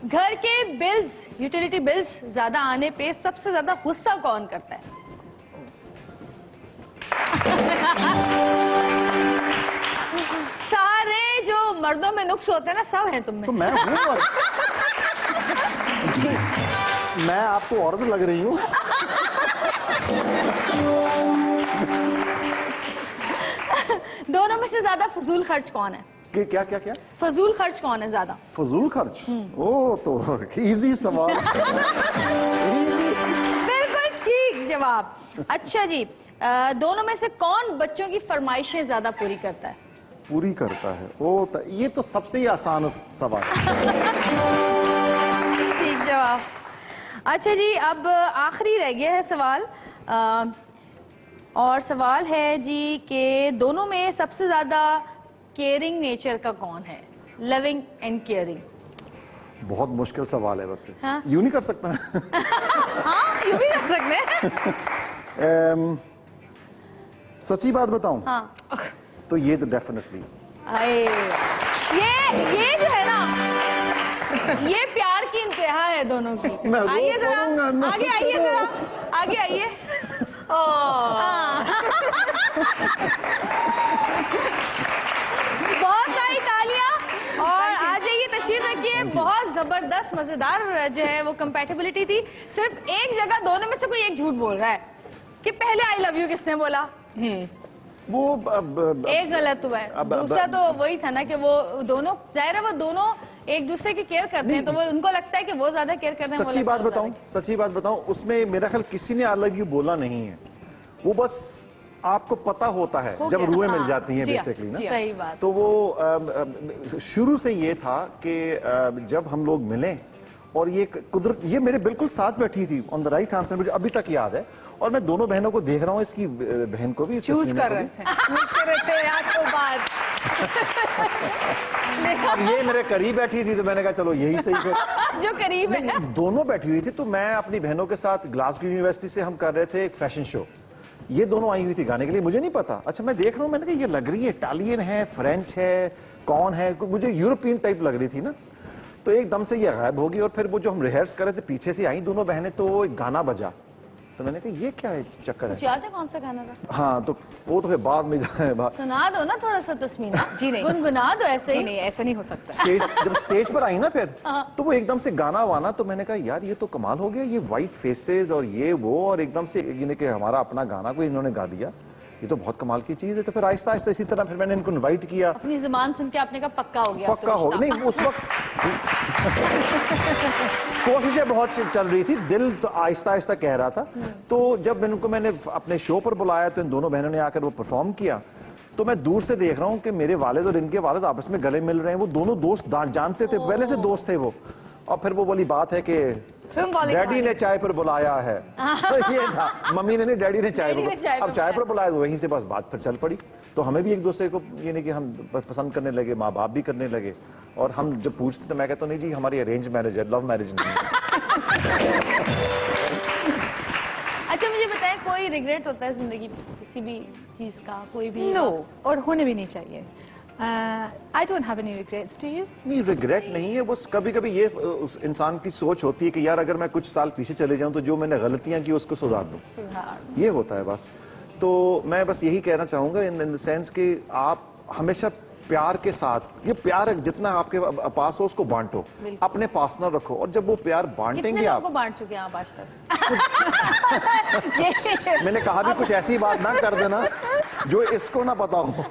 घर के बिल्स, यूटिलिटी बिल्स ज्यादा आने पे सबसे ज्यादा गुस्सा कौन करता है? सारे जो मर्दों में नुक्स होते हैं ना, सब हैं तुम में। तो मैं हूँ और मैं आपको औरत लग रही हूँ। दोनों में से ज्यादा फजूल खर्च कौन है? कि क्या क्या क्या? फजूल खर्च कौन है ज्यादा? फजूल खर्च? ओ तो इजी सवाल। बिल्कुल ठीक जवाब। अच्छा जी, दोनों में से कौन बच्चों की फरमाइशें ज्यादा पूरी करता है? पूरी करता है? ओ तो ये तो सबसे ही आसान सवाल है। ठीक जवाब। अच्छा जी, अब आखिरी रह गया है सवाल, और सवाल है जी कि दोनों में सबसे ज्यादा केयरिंग नेचर का कौन है? Loving and caring. बहुत मुश्किल सवाल है वैसे। हाँ? यूं नहीं कर सकता मैं। हाँ, यूं भी कर सकते हैं। सच्ची बात बताऊं? हाँ। तो ये तो डेफिनेटली। ये जो है ना, ये प्यार की इंतहा है दोनों की। मैं वो आइए जरा, करूंगा ना। आगे आइए जरा, आगे आइए। हाँ। बहुत सारी तालियां और आ जाइए, तशरीफ रखिए। बहुत जबरदस्त मजेदार जो है वो कंपैटिबिलिटी थी। सिर्फ एक जगह दोनों में से कोई एक झूठ बोल रहा है कि पहले आई लव यू किसने बोला? वो एक गलत हुआ है। दूसरा तो वही था ना कि वो दोनों, जाहिर है वो दोनों एक दूसरे की केयर करते हैं तो वो उनको लगता है कि वो ज्यादा केयर कर रहे हैं। सच्ची बात बताऊं उसमें मेरा ख्याल किसी ने आई लव यू बोला नहीं है, वो बस आपको पता होता है जब रूहें मिल जाती हैं बेसिकली ना। सही बात। तो वो शुरू से ये था कि जब हम लोग मिले और ये कुदरत ये मेरे बिल्कुल साथ बैठी थी ऑन द राइट आंसर, मुझे अभी तक याद है। और मैं दोनों बहनों को देख रहा हूँ, इसकी बहन को भी चूज कर रहे थे आज के बाद। अब ये मेरे करीब बैठी थी तो मैंने कहा चलो यही सही है। जो करीब है। दोनों बैठी हुई थी तो मैं अपनी बहनों के साथ ग्लासगो यूनिवर्सिटी से हम कर रहे थे एक फैशन शो। ये दोनों आई हुई थी गाने के लिए, मुझे नहीं पता। अच्छा मैं देख रहा हूँ, मैंने कहा ये लग रही है इटालियन है, फ्रेंच है, कौन है, मुझे यूरोपियन टाइप लग रही थी ना। तो एकदम से ये गायब होगी और फिर वो जो हम रिहर्स कर रहे थे पीछे से आई दोनों बहनें, तो एक गाना बजा। तो मैंने कहा ये क्या है चक्कर है। याद है कौन सा गाना था? हाँ तो वो तो फिर बाद में सुना दो ना थोड़ा सा तस्मीना। जी नहीं, गुनगुना दो ऐसे ही। नहीं ऐसा नहीं हो सकता। जब स्टेज पर आई ना फिर तो वो एकदम से गाना वाना, तो मैंने कहा यार ये तो कमाल हो गया, ये वाइट फेसेस और ये वो, और एकदम से यानी कि हमारा अपना गाना को इन्होंने गा दिया, ये तो बहुत कमाल की चीज है। तो फिर आहिस्ता आहिस्ता इसी तरह फिर मैंने इनको इनवाइट किया। अपनी जुबान सुन के आपने कहा पक्का हो गया। पक्का हो नहीं, उस वक्त कोशिशें बहुत चल रही थी, दिल तो आहिस्ता आहिस्ता कह रहा था। तो जब इनको मैंने अपने शो पर बुलाया तो इन दोनों बहनों ने आकर वो परफॉर्म किया, तो मैं दूर से देख रहा हूँ कि मेरे वालिद और इनके वालिद आपस में गले मिल रहे हैं। वो दोनों दोस्त जानते थे, पहले से दोस्त थे वो। और फिर वो वाली बात है कि डैडी ने चाय पर बुलाया है। तो ये था, मम्मी ने नहीं, डैडी ने चाय पर। अब चाय पर बुलाया तो वहीं से बस बात फिर चल पड़ी। तो हमें भी एक दूसरे को यानी कि हम पसंद करने लगे, माँ बाप भी करने लगे। और हम जब पूछते तो मैं कहता नहीं जी हमारी अरेंज मैरिज है, लव मैरिज नहीं है। अच्छा मुझे बताएं, कोई रिग्रेट होता है जिंदगी में किसी भी चीज का? कोई भी? नो, और होने भी नहीं चाहिए। I don't have any regrets, do you? नहीं रिग्रेट नहीं है, बस कभी कभी ये उस इंसान की सोच होती है कि यार अगर मैं कुछ साल पीछे चले जाऊं तो जो मैंने गलतियां की उसको सुधार दूं, ये होता है बस। तो मैं बस यही कहना चाहूंगा इन द सेंस कि आप हमेशा प्यार के साथ, ये प्यार जितना आपके पास हो उसको बांटो, अपने पास ना रखो। और जब वो प्यार बांटेंगे आप, बांट चुके हैं आप आज तक? मैंने कहा भी कुछ ऐसी बात ना कर देना जो इसको ना पता हो।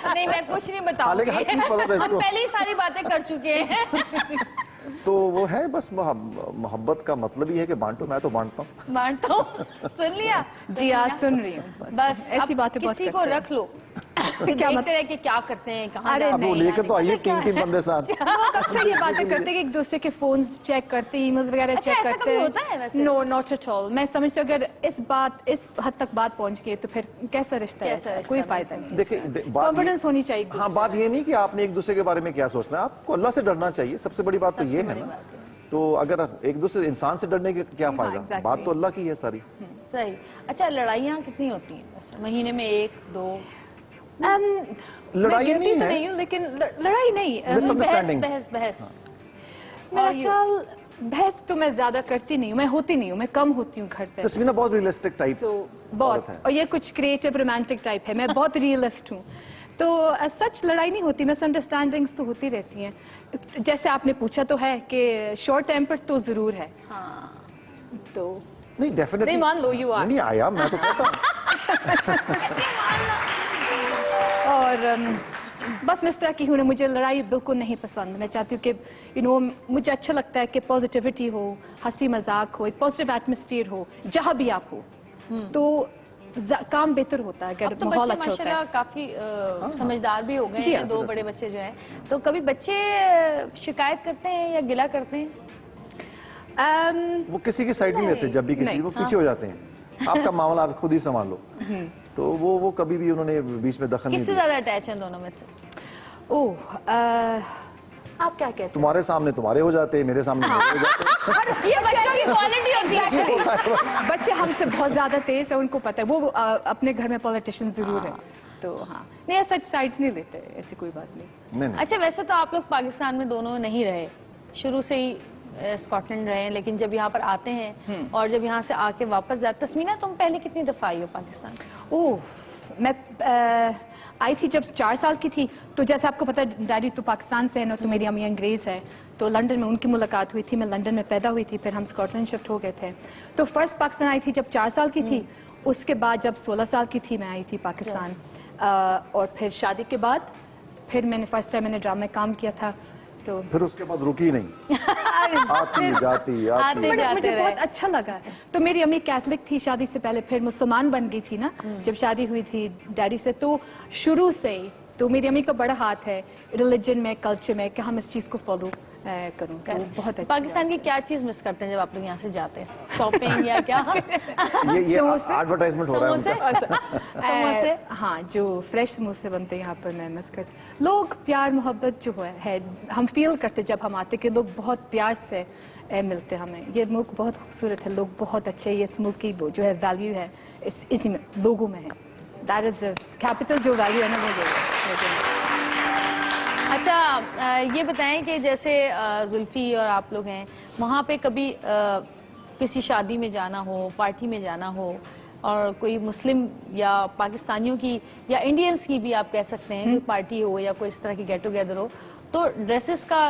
नहीं मैं कुछ नहीं बताऊंगी, हालांकि हर चीज पता था हम इसको। पहले ही सारी बातें कर चुके हैं। तो वो है बस मोहब्बत का मतलब ही है कि बांटो, मैं तो बांटता हूँ। बांटो, सुन लिया? जी आज सुन रही हूँ। बस ऐसी बातें बहुत किसी को करते हैं। रख लो, क्या देखते रहे कि क्या करते हैं, कहाँ अरे जा अब वो नहीं, लेकर तो आइए 3-3 बंदे साथ। लोग अक्सर ये बातें करते हैं कि एक दूसरे के फोन्स चेक करते हैं, ईमेल्स वगैरह अच्छा, चेक ऐसा करते कभी हैं। होता है वैसे? No not at all. मैं समझती हूँ अगर इस हद तक बात पहुंच गई तो फिर कैसा रिश्ता कैसा है, रिश्ता कोई है? फायदा नहीं। देखिए कॉन्फिडेंस होनी चाहिए। हाँ बात ये नहीं कि आपने एक दूसरे के बारे में क्या सोचना है, आपको अल्लाह से डरना चाहिए, सबसे बड़ी बात तो ये है ना। तो अगर एक दूसरे इंसान से डरने के क्या फायदा, exactly. बात तो अल्लाह की है सारी। सही। अच्छा लड़ाइयाँ कितनी होती हैं बस? महीने में 1-2? लड़ाई नहीं है, नहीं हूँ, लेकिन लड़ाई नहीं। Misunderstandings। बहस मेरा ख्याल बहस तो मैं ज्यादा करती नहीं हूँ, मैं होती नहीं हूँ, मैं कम होती हूँ घर पे। तस्मीना बहुत रियलिस्टिक टाइप बहुत, और ये कुछ क्रिएटिव रोमांटिक टाइप है, मैं बहुत रियलिस्ट हूँ। तो सच लड़ाई नहीं होती, मिसअंडरस्टैंडिंग्स तो होती रहती हैं। जैसे आपने पूछा तो है कि शॉर्ट टेम्पर तो जरूर है। हाँ। तो नहीं डेफिनेटली नहीं, मान लो you are। नहीं आया, मैं तो कहता हूँ। और बस मैं इस तरह की हूँ ना, मुझे लड़ाई बिल्कुल नहीं पसंद। मैं चाहती हूँ कि मुझे अच्छा लगता है कि पॉजिटिविटी हो, हंसी मजाक हो, एक पॉजिटिव एटमॉस्फेयर हो जहाँ भी आप हो, तो काम बेहतर होता है अगर तो माहौल बच्चे अच्छा होता है। माशाल्लाह काफी समझदार भी हो गए जी हैं, हाँ। 2 बड़े बच्चे जो हैं। तो कभी बच्चे शिकायत करते हैं या गिला करते हैं? वो किसी की साइड नहीं लेते, जब भी किसी वो पीछे हो जाते हैं। आपका मामला आप खुद ही संभाल लो। तो वो कभी भी उन्होंने बीच में दखल नहीं किससे दिया। ज्यादा अटैच हैं दोनों में से? ओह आप क्या कहते हैं? तुम्हारे सामने तुम्हारे हो जाते हैं, मेरे सामने मेरे हो जाते हैं। ये बच्चों की क्वालिटी होती है। बच्चे हमसे बहुत ज्यादा तेज है, उनको पता है। वो अपने घर में पॉलिटिशियन जरूर है, तो हाँ नहीं ऐसा साइड्स नहीं लेते, ऐसी कोई बात नहीं। नहीं नहीं अच्छा वैसे तो आप लोग पाकिस्तान में दोनों नहीं रहे, शुरू से ही स्कॉटलैंड रहे हैं, लेकिन जब यहाँ पर आते हैं और जब यहाँ से आके वापस जाते, तस्मीना तुम पहले कितनी दफा आई हो पाकिस्तान? ओह मैं आई थी जब 4 साल की थी। तो जैसे आपको पता है डैडी तो पाकिस्तान से है ना, तो मेरी अम्मी अंग्रेज़ है, तो लंदन में उनकी मुलाकात हुई थी। मैं लंदन में पैदा हुई थी, फिर हम स्कॉटलैंड शिफ्ट हो गए थे। तो फर्स्ट पाकिस्तान आई थी जब 4 साल की थी, उसके बाद जब 16 साल की थी मैं आई थी पाकिस्तान। और फिर शादी के बाद फिर मैंने फर्स्ट टाइम मैंने ड्रामा में काम किया था, तो फिर उसके बाद रुकी नहीं, आती जाती आती। आते जाते मुझे रहे। बहुत अच्छा लगा। तो मेरी अम्मी कैथलिक थी शादी से पहले, फिर मुसलमान बन गई थी ना जब शादी हुई थी डैडी से, तो शुरू से ही तो मेरी अम्मी का बड़ा हाथ है रिलीजन में, कल्चर में, कि हम इस चीज़ को फॉलो करूँ। तो बहुत अच्छा। पाकिस्तान की क्या चीज मिस करते हैं जब आप लोग यहाँ से जाते हैं? शॉपिंग या क्या? ये समोसे? एडवर्टाइजमेंट हो रहा है समोसे? उनका। समोसे? हाँ, जो फ्रेश समोसे बनते हैं यहाँ पर मैं मिस करती। लोग प्यार मोहब्बत जो है हम फील करते जब हम आते कि लोग बहुत प्यार से मिलते हमें। ये मुल्क बहुत खूबसूरत है, लोग बहुत अच्छे हैं। इस मुल्क की वो जो है वैल्यू है इस लोगों में है। दैट इज कैपिटल जो वैल्यू है ना वो। अच्छा, ये बताएं कि जैसे जुल्फी और आप लोग हैं वहाँ पे कभी किसी शादी में जाना हो, पार्टी में जाना हो, और कोई मुस्लिम या पाकिस्तानियों की या इंडियंस की भी आप कह सकते हैं कोई पार्टी हो या कोई इस तरह की गेट टुगेदर हो, तो ड्रेसेस का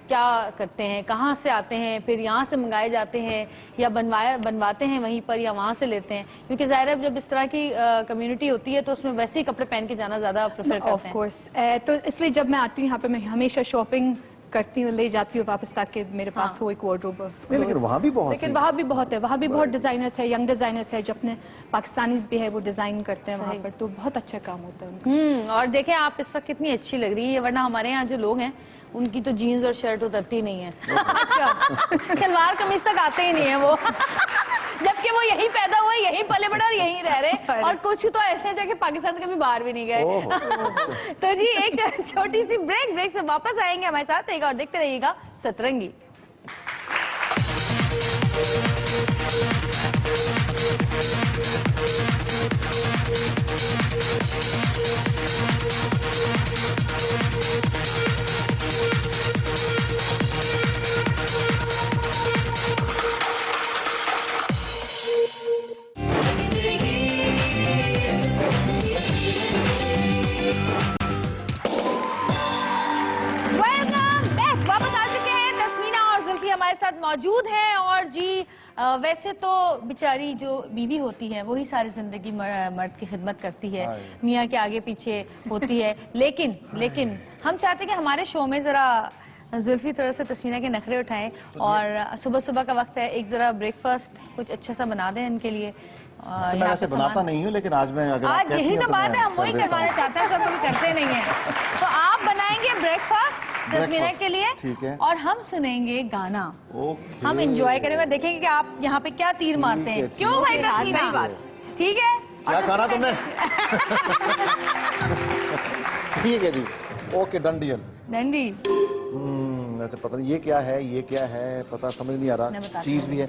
क्या करते हैं? कहाँ से आते हैं? फिर यहाँ से मंगाए जाते हैं या बनवाते हैं वहीं पर, या वहाँ से लेते हैं? क्योंकि ज़ाहिर है जब इस तरह की कम्युनिटी होती है तो उसमें वैसे ही कपड़े पहन के जाना ज़्यादा प्रेफर करते ऑफ हैं। कोर्स। तो इसलिए जब मैं आती हूँ यहाँ पे मैं हमेशा शॉपिंग करती हूँ, ले जाती हूँ वापस, ताकि मेरे पास हो एक वार्डरोब ऑफ। नहीं, लेकिन वहाँ भी बहुत लेकिन सी- वहाँ भी बहुत है, वहाँ भी बहुत डिजाइनर्स है, यंग डिजाइनर्स है जो अपने पाकिस्तानीज भी है वो डिजाइन करते हैं वहाँ पर, तो बहुत अच्छा काम होता है उनका। और देखें आप इस वक्त कितनी अच्छी लग रही है, वरना हमारे यहाँ जो लोग हैं उनकी तो जीन्स और शर्ट उतरती नहीं है। अच्छा, शलवार कमीज तक आते ही नहीं है वो। जबकि वो यही पैदा हुए, यही पले बड़ा और यही रह रहे, और कुछ तो ऐसे हैं जो कि पाकिस्तान से कभी बाहर भी नहीं गए। तो जी एक छोटी सी ब्रेक से वापस आएंगे, हमारे साथ रहिएगा और देखते रहिएगा सतरंगी। हमारे साथ मौजूद हैं। और जी वैसे तो बेचारी जो बीवी होती है वही सारी जिंदगी मर्द की खिदमत करती है, मियाँ के आगे पीछे होती है, लेकिन हम चाहते हैं कि हमारे शो में जरा जुल्फी तरह से तस्मीना के नखरे उठाएं, और सुबह सुबह का वक्त है, एक जरा ब्रेकफास्ट कुछ अच्छा सा बना दें इनके लिए। अच्छा, मैं वैसे बनाता नहीं हूँ, लेकिन आज मैं अगर आप आज कहती यही हैं तो तो बात मैं है, हम वही कर देता करवाना हूँ। चाहते हैं, सब कभी करते नहीं है। तो आप बनाएंगे ब्रेकफास्ट तस्मीना Breakfast, के लिए, ठीक है। और हम सुनेंगे गाना। ओके। हम एंजॉय करेंगे, देखेंगे कि आप यहाँ पे क्या तीर मारते हैं। है, क्यों ठीक भाई है, तस्मीना? ठीक है। और क्या खाना तस्मीना- तुमने? ठीक है जी, ओके, डन डील। डंडी। अच्छा, पता नहीं ये क्या है, ये क्या है, पता समझ नहीं आ मैं रहा। बताती चीज भी है।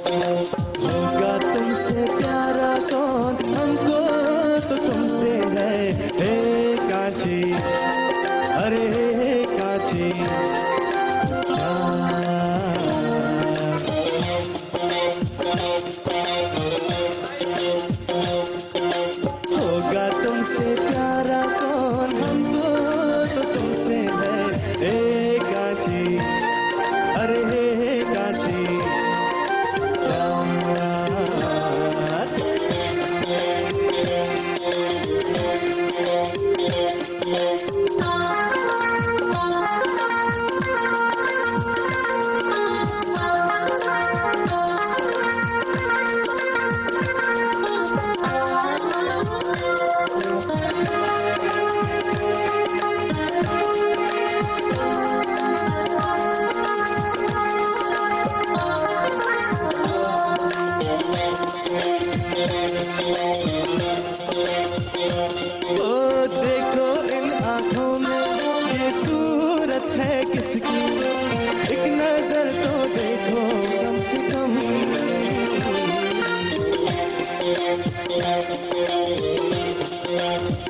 होगा तुमसे प्यारा कौन, हमको तो तुमसे है। हे काची, अरे हे काची, होगा तुमसे प्यारा कौन, हमको तो तुमसे है। हे काची, अरे हे काची, ओ देखो इन आंखों में ये सूरत है किसकी, एक नजर तो देखो कम से कम।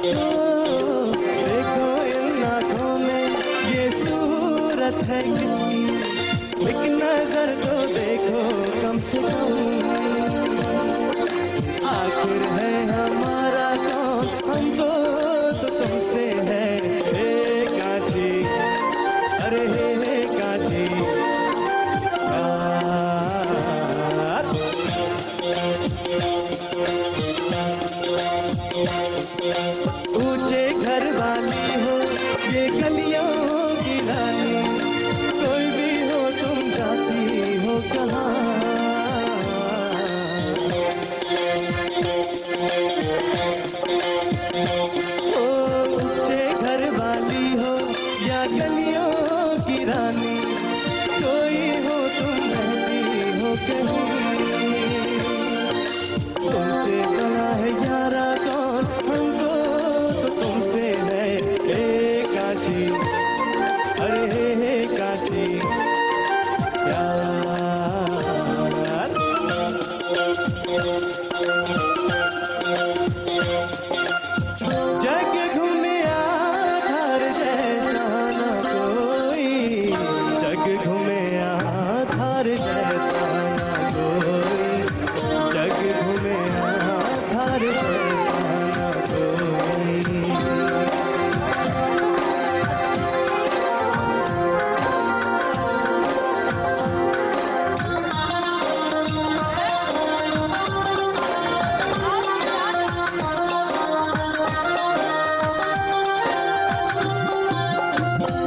ओ देखो इन आंखों में ये सूरत है किसकी, एक नजर तो देखो कम से कम। गलियों की रानी, कोई हो तुम रहती हो कहीं, तुमसे बड़ा है यारा कौन, हमको तो तुमसे है एक कांची, अरे कांची प्यार। जग घूमिया थार जैसा ना कोई, जग घूमिया थार जैसा ना कोई, जग घूमिया थार जैसा ना कोई।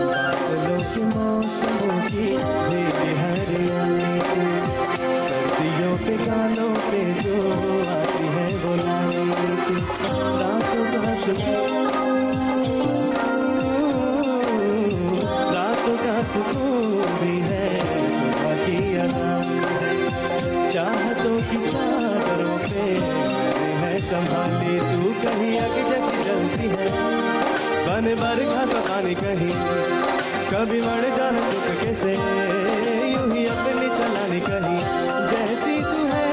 बादलों के मौसमों की धीरे हरियाली, सर्दियों पे गानों पे जो आती है वो लाली, रातों का सुकून भी है सुबह की अज़ान है, चाहतों की चादरों पे मैंने है संभाली, तू कहीं आगे जैसी जलती है, बन बरखा का पानी कहीं, कभी मर जाना चुपके से, यूं ही अपनी चलानी कहीं, जैसी तू है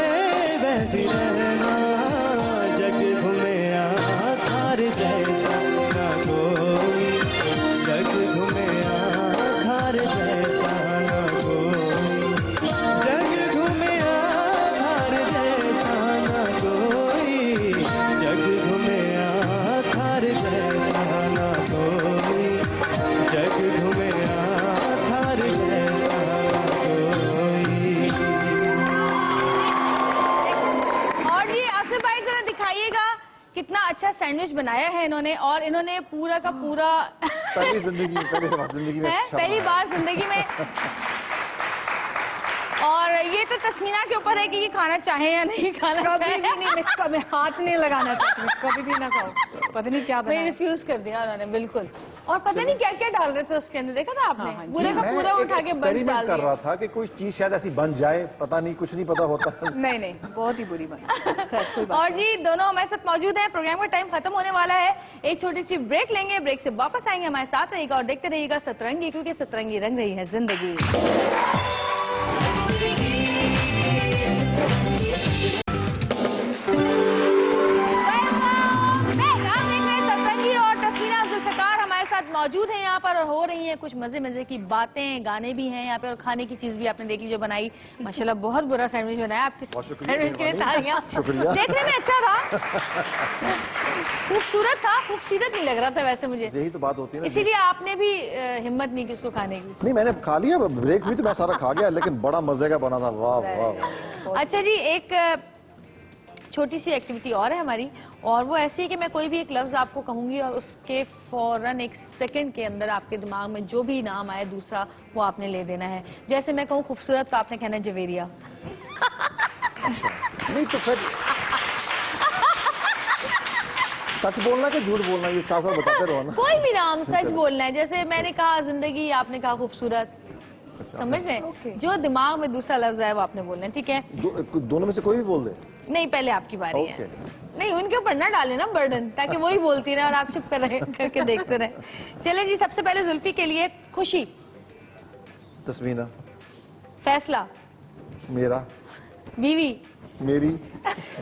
वैसी रहना, जग घूमे थार जैसा ना कोई, जग घूमे थार जैसा ना कोई, जग घूमे थार जैसा ना कोई, जग घूमे थार जैसा ना कोई, जग घूमे थार जैसा ना कोई। और जी आसिफ भाई जरा दिखाइएगा कितना अच्छा सैंडविच बनाया है इन्होंने, और इन्होंने पूरा का पूरा पहली दफा जिंदगी में है अच्छा पहली बना। बार जिंदगी में। और ये तो तस्मीना के ऊपर है कि ये खाना चाहे या नहीं खाना कभी चाहे। भी नहीं, मैं कभी हाथ नहीं लगाना चाहती हूँ, कभी भी ना खाओ, पता नहीं क्या मैं बनाया। रिफ्यूज कर दिया उन्होंने बिल्कुल। और पता नहीं क्या क्या डाल रहे थे उसके अंदर, देखा था आपने? हाँ, पूरे का मैं पूरा एक उठा के बंच experiment डाल कर दिया। रहा था कि कोई चीज शायद ऐसी बन जाए, पता नहीं, कुछ नहीं पता होता। नहीं नहीं, बहुत ही बुरी बनी। खैर, कोई बात और नहीं। जी दोनों हमारे साथ मौजूद हैं, प्रोग्राम का टाइम खत्म होने वाला है, एक छोटी सी ब्रेक लेंगे, ब्रेक से वापस आएंगे, हमारे साथ रहिएगा और देखते रहिएगा सतरंगी, क्योंकि सतरंगी रंग रही है जिंदगी। सतरंगी और तस्मीना जुल्फिकार हमारे साथ मौजूद हैं यहाँ पर, और हो रही हैं कुछ मजे मजे की बातें, गाने भी हैं यहाँ पे, और खाने की चीज भी आपने देख ली जो बनाई। माशाल्लाह बहुत बुरा सैंडविच बनाया आपके, बहुत शुक्रिया, सैंडविच के लिए तालियां। शुक्रिया। देखने में अच्छा था, खूबसूरत था, खूबसूरत नहीं लग रहा था वैसे मुझे, यही तो बात होती है ना। इसीलिए आपने भी हिम्मत नहीं की उसको खाने की। नहीं, मैंने खा लिया, ब्रेक हुई तो मैं सारा खा गया, लेकिन बड़ा मजे का बना था। वाह वाह। अच्छा जी, एक छोटी सी एक्टिविटी और है हमारी, और वो ऐसी है कि मैं कोई भी एक लफ्ज आपको कहूंगी और उसके फौरन एक सेकंड के अंदर आपके दिमाग में जो भी नाम आए दूसरा वो आपने ले देना है। जैसे मैं कहूँ खूबसूरत तो आपने कहना है जवेरिया। नहीं तो फिर सच बोलना कि झूठ बोलना, ये साथ साथ बताते रहो ना। कोई भी नाम सच बोलना है, जैसे मैंने कहा जिंदगी, आपने कहा खूबसूरत, समझ रहे हैं? जो दिमाग में दूसरा लफ्ज आए वो आपने बोलना है, ठीक है? दोनों में से कोई भी बोल दे। नहीं, पहले आपकी बारी है। ओके। नहीं, उनके ऊपर ना डाले ना बर्डन, ताकि वो ही बोलती रहे और आप चुप कर रहे करके देखते रहे। चलें जी, सबसे पहले जुल्फी के लिए खुशी, तस्मीना, फैसला, मेरा, बीवी, मेरी,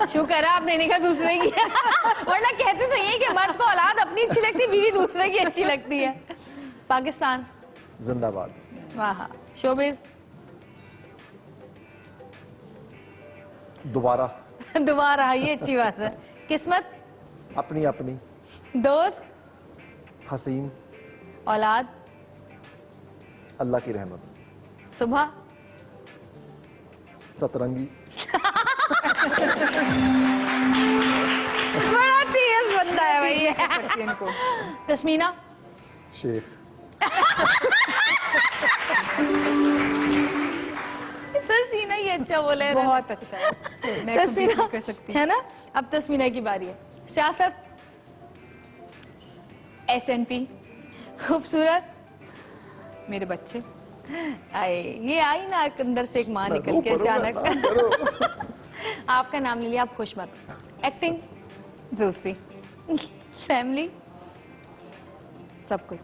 शुक्र है आपने नहीं कहा दूसरे की। वरना कहते तो ये कि मर्द को औलाद अपनी अच्छी लगती है, बीवी दूसरे की अच्छी लगती है। पाकिस्तान, जिंदाबाद, वाह। शोबिज, दोबारा, दोबारा, ये अच्छी बात है। किस्मत, अपनी अपनी, दोस्त, हसीन, औलाद, अल्लाह की रहमत, सुबह, सतरंगी। बड़ा तेज बंदा है भाई ये। इनको तस्मीना, शेख, तस्मीना ये अच्छा बोले है ना। बहुत अच्छा है, मैं खुद भी तस्मीना कर सकती है ना। अब तस्मीना की बारी है। सियासत, SNP, खूबसूरत, मेरे बच्चे। आए ये आई ना अंदर से एक माँ निकल के अचानक। आपका नाम ले लिया, आप खुश मत। एक्टिंग, जुल्फी, फैमिली, सब कुछ।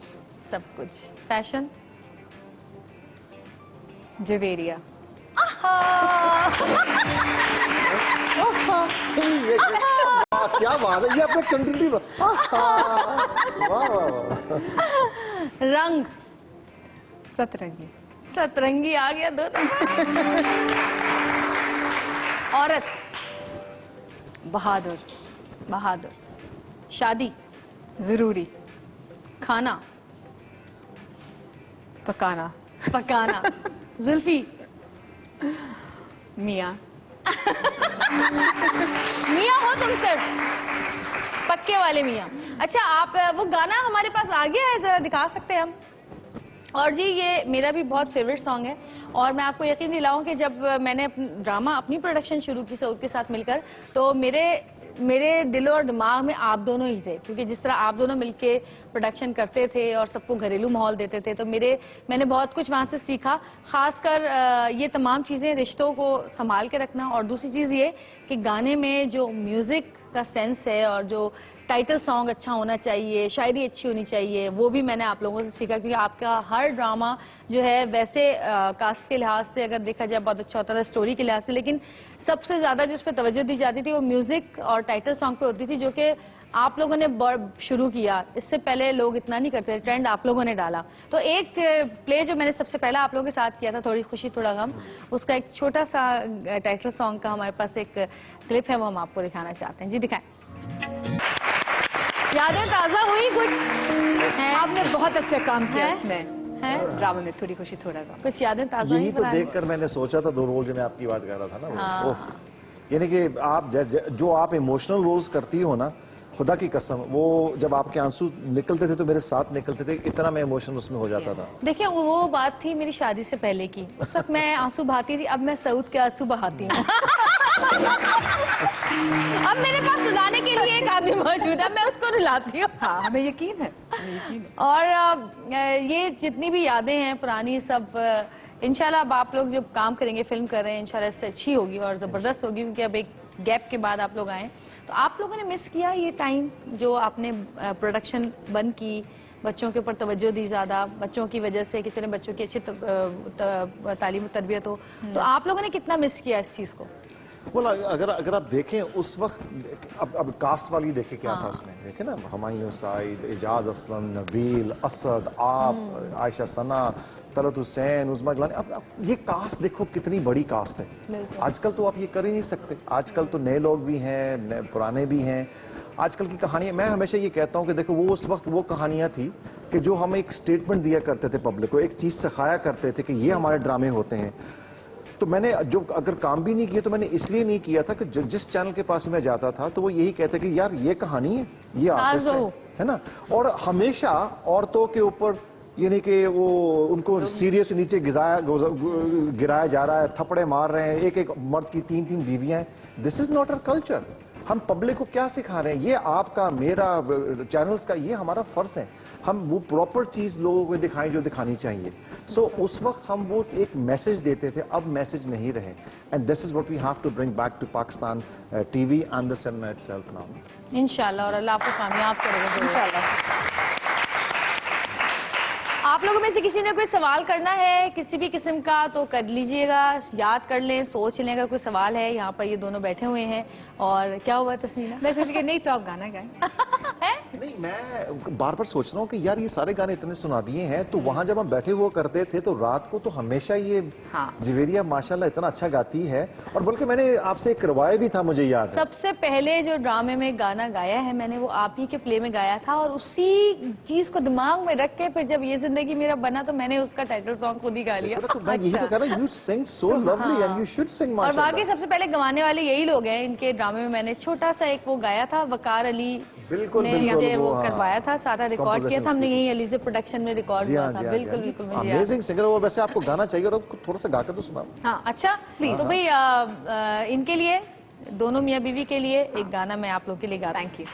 सब कुछ। फैशन, जवेरिया। क्या बात है, ये आपका कंटिन्यू। रंग, सतरंगी। सतरंगी आ गया दो। औरत, बहादुर। बहादुर। शादी, जरूरी। खाना, पकाना। पकाना। जुल्फी, मियाँ। मियाँ हो तुम सिर्फ, पक्के वाले मियाँ। अच्छा, आप वो गाना हमारे पास आ गया है, जरा दिखा सकते हैं हम? और जी ये मेरा भी बहुत फेवरेट सॉन्ग है, और मैं आपको यकीन दिलाऊं कि जब मैंने ड्रामा अपनी प्रोडक्शन शुरू की सऊद के साथ मिलकर, तो मेरे दिल और दिमाग में आप दोनों ही थे, क्योंकि जिस तरह आप दोनों मिलके प्रोडक्शन करते थे और सबको घरेलू माहौल देते थे, तो मैंने बहुत कुछ वहाँ से सीखा। खासकर ये तमाम चीज़ें, रिश्तों को संभाल के रखना, और दूसरी चीज़ ये कि गाने में जो म्यूज़िक का सेंस है और जो टाइटल सॉन्ग अच्छा होना चाहिए, शायरी अच्छी होनी चाहिए, वो भी मैंने आप लोगों से सीखा। क्योंकि आपका हर ड्रामा जो है वैसे कास्ट के लिहाज से अगर देखा जाए बहुत अच्छा होता था, स्टोरी के लिहाज से, लेकिन सबसे ज़्यादा जिस पे तवज्जो दी जाती थी वो म्यूज़िक और टाइटल सॉन्ग पे होती थी, जो कि आप लोगों ने शुरू किया। इससे पहले लोग इतना नहीं करते थे, ट्रेंड आप लोगों ने डाला। तो एक प्ले जो मैंने सबसे पहला आप लोगों के साथ किया था, थोड़ी खुशी थोड़ा गम, उसका एक छोटा सा टाइटल सॉन्ग का हमारे पास एक क्लिप है, वो हम आपको दिखाना चाहते हैं। जी दिखाएं। यादें ताज़ा हुई कुछ हैं? आपने बहुत अच्छा काम किया है? इसमें, है? ड्रामा में। थोड़ी खुशी थोड़ा गम। कुछ यादें ताज़ा यही ही तो बनाई। देखकर मैंने सोचा था, दो रोल जो मैं आपकी बात कर रहा था ना, वो यानी कि आप जो आप इमोशनल रोल्स करती हो ना, खुदा की कसम, वो जब आपके आंसू निकलते थे तो मेरे साथ निकलते थे, इतना मैं इमोशनल उसमें हो जाता था। देखिए वो बात थी मेरी शादी से पहले की, उस वक्त मैं आंसू बहाती थी, अब मैं सऊद के आंसू बहाती हूँ। अब मेरे पास रुलाने के लिए एक आदमी मौजूद है, मैं उसको रुलाती हूँ। हाँ, हमें यकीन है, हमें यकीन है। और ये जितनी भी यादें हैं पुरानी, सब इंशाल्लाह अब आप लोग जब काम करेंगे, फिल्म कर रहे हैं, इंशाल्लाह इससे अच्छी होगी और ज़बरदस्त होगी, क्योंकि अब एक गैप के बाद आप लोग आए। तो आप लोगों ने मिस किया ये टाइम जो आपने प्रोडक्शन बंद की, बच्चों के ऊपर तवज्जो दी ज़्यादा, बच्चों की वजह से कि चले बच्चों की अच्छी तालीम तरबियत हो, तो आप लोगों ने कितना मिस किया इस चीज़ को? बोला अगर आप देखें उस वक्त, अब कास्ट वाली देखें क्या था उसमें, देखें ना, हुमायूं साइद, एजाज असलम, नबील, असद, आप, आयशा सना, तलत हुसैन, उज़मा गिलानी, अब ये कास्ट देखो कितनी बड़ी कास्ट है। आजकल तो आप ये कर ही नहीं सकते, आजकल तो नए लोग भी हैं, पुराने भी हैं। आजकल की कहानियाँ, मैं हमेशा ये कहता हूँ कि देखो वो उस वक्त वो कहानियाँ थी कि जो हम एक स्टेटमेंट दिया करते थे पब्लिक को, एक चीज़ सिखाया करते थे कि ये हमारे ड्रामे होते हैं। तो मैंने जो अगर काम भी नहीं किया तो मैंने इसलिए नहीं किया था कि जिस चैनल के पास मैं जाता था तो वो यही कहते कि यार ये कहानी है, ये आर्टिस्ट है ना। और हमेशा औरतों के ऊपर यानी कि वो उनको सीरियस से नीचे गिराया जा रहा है, थप्पड़े मार रहे हैं, एक एक मर्द की 3-3 बीवियां हैं। This is not our culture. हम पब्लिक को क्या सिखा रहे हैं? ये आपका, मेरा, चैनल्स का, ये हमारा फर्ज है, हम वो प्रॉपर चीज लोगों को दिखाएं जो दिखानी चाहिए। सो उस वक्त हम वो एक मैसेज देते थे, अब मैसेज नहीं रहे, and this is what we have to bring back to Pakistan TV and the cinema itself now. इंशाल्लाह, और अल्लाह आपको कामयाब करेगा इंशाल्लाह। आप लोगों में से किसी ने कोई सवाल करना है किसी भी किस्म का तो कर लीजिएगा, याद कर लें, सोच लें अगर कोई सवाल है। यहाँ पर ये दोनों बैठे हुए हैं। और क्या हुआ तस्मीना? मैं सोच रही नहीं तो आप गाना गाएं। नहीं, मैं बार बार सोच रहा हूँ कि यार ये सारे गाने इतने सुना दिए हैं, तो वहां जब हम बैठे हुए करते थे तो रात को तो हमेशा ये जवेरिया माशाल्लाह इतना अच्छा गाती है, और बल्कि मैंने आपसे एक करवाया भी था, मुझे याद है। सबसे पहले जो ड्रामे में गाना गाया है मैंने, वो आप ही के प्ले में गाया था, और उसी चीज को दिमाग में रख के फिर जब ये जिंदगी मेरा बना तो मैंने उसका टाइटल सॉन्ग खुद ही गा लिया। तो मैं यही तो कह रहा हूं, you sing so lovely and you should sing माशाल्लाह। और बाकी सबसे पहले गवाने वाले यही लोग हैं। इनके ड्रामे में मैंने छोटा सा एक वो गाया था, वकार अली ने मुझे वो करवाया था, सारा रिकॉर्ड किया था हमने यही अलीज़े प्रोडक्शन में रिकॉर्ड हुआ था। बिल्कुल बिल्कुल मुझे अमेजिंग सिंगर। वो वैसे आपको गाना चाहिए और थोड़ा सा गाकर तो सुनाओ। हाँ अच्छा, तो भाई इनके लिए, दोनों मियाँ बीवी के लिए एक गाना मैं आप लोग के लिए गाता हूं। Thank you.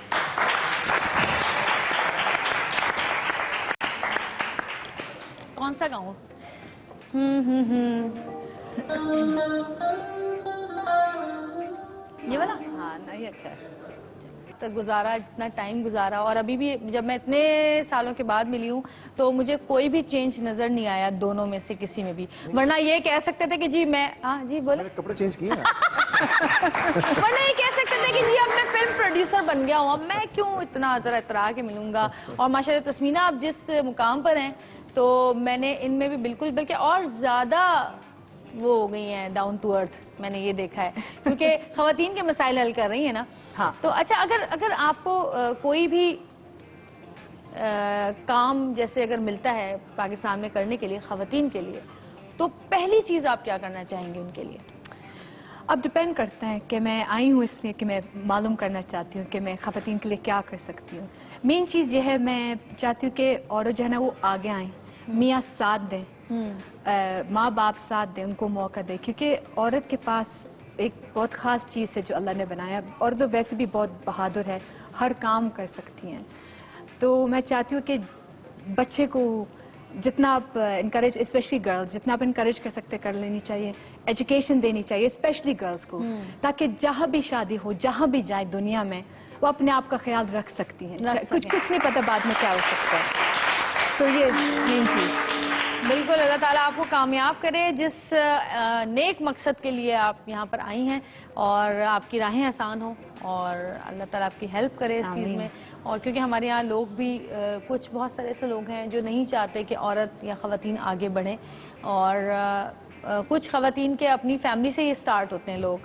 कौन सा गाऊं? ये वाला हाँ नहीं अच्छा है। तक गुजारा, जितना टाइम गुजारा, और अभी भी जब मैं इतने सालों के बाद मिली हूँ तो मुझे कोई भी चेंज नजर नहीं आया दोनों में से किसी में भी। वरना ये कह सकते थे कि जी मैं, हाँ जी बोले, मैंने कपड़े चेंज किए ना। वरना ये कह सकते थे कि जी अब मैं फिल्म प्रोड्यूसर बन गया हूँ, अब मैं क्यों इतना जरा इतरा के मिलूंगा। और माशाल्लाह तस्मीना आप जिस मुकाम पर हैं तो मैंने इनमें भी बिल्कुल, बल्कि और ज्यादा वो हो गई हैं डाउन टू अर्थ, मैंने ये देखा है, क्योंकि खवातीन के मसाइल हल कर रही है ना। हाँ। तो अच्छा, अगर आपको कोई भी काम जैसे अगर मिलता है पाकिस्तान में करने के लिए खवातीन के लिए, तो पहली चीज आप क्या करना चाहेंगे उनके लिए? अब डिपेंड करता है कि मैं आई हूँ इसलिए कि मैं मालूम करना चाहती हूँ कि मैं खवातीन के लिए क्या कर सकती हूँ। मेन चीज़ यह है, मैं चाहती हूँ कि औरत जो है ना वो आगे आएँ, मियाँ साथ दें, माँ बाप साथ दें, उनको मौका दें, क्योंकि औरत के पास एक बहुत ख़ास चीज़ है जो अल्लाह ने बनाया। और तो वैसे भी बहुत बहादुर है, हर काम कर सकती हैं। तो मैं चाहती हूँ कि बच्चे को जितना आप इनकरेज, स्पेशली गर्ल्स, जितना आप इनकरेज कर सकते कर लेनी चाहिए। एजुकेशन देनी चाहिए स्पेशली गर्ल्स को, ताकि जहाँ भी शादी हो, जहाँ भी जाए दुनिया में, वो अपने आप का ख्याल रख सकती हैं। कुछ नहीं पता बाद में क्या हो सकता है। तो ये मेन चीज़। बिल्कुल, अल्लाह ताला आपको कामयाब करे जिस नेक मकसद के लिए आप यहाँ पर आई हैं, और आपकी राहें आसान हो, और अल्लाह ताला आपकी हेल्प करे इस चीज़ में। और क्योंकि हमारे यहाँ लोग भी कुछ बहुत सारे ऐसे लोग हैं जो नहीं चाहते कि औरत या ख़वातीन आगे बढ़ें, और कुछ ख़वातीन के अपनी फैमिली से ही स्टार्ट होते हैं लोग,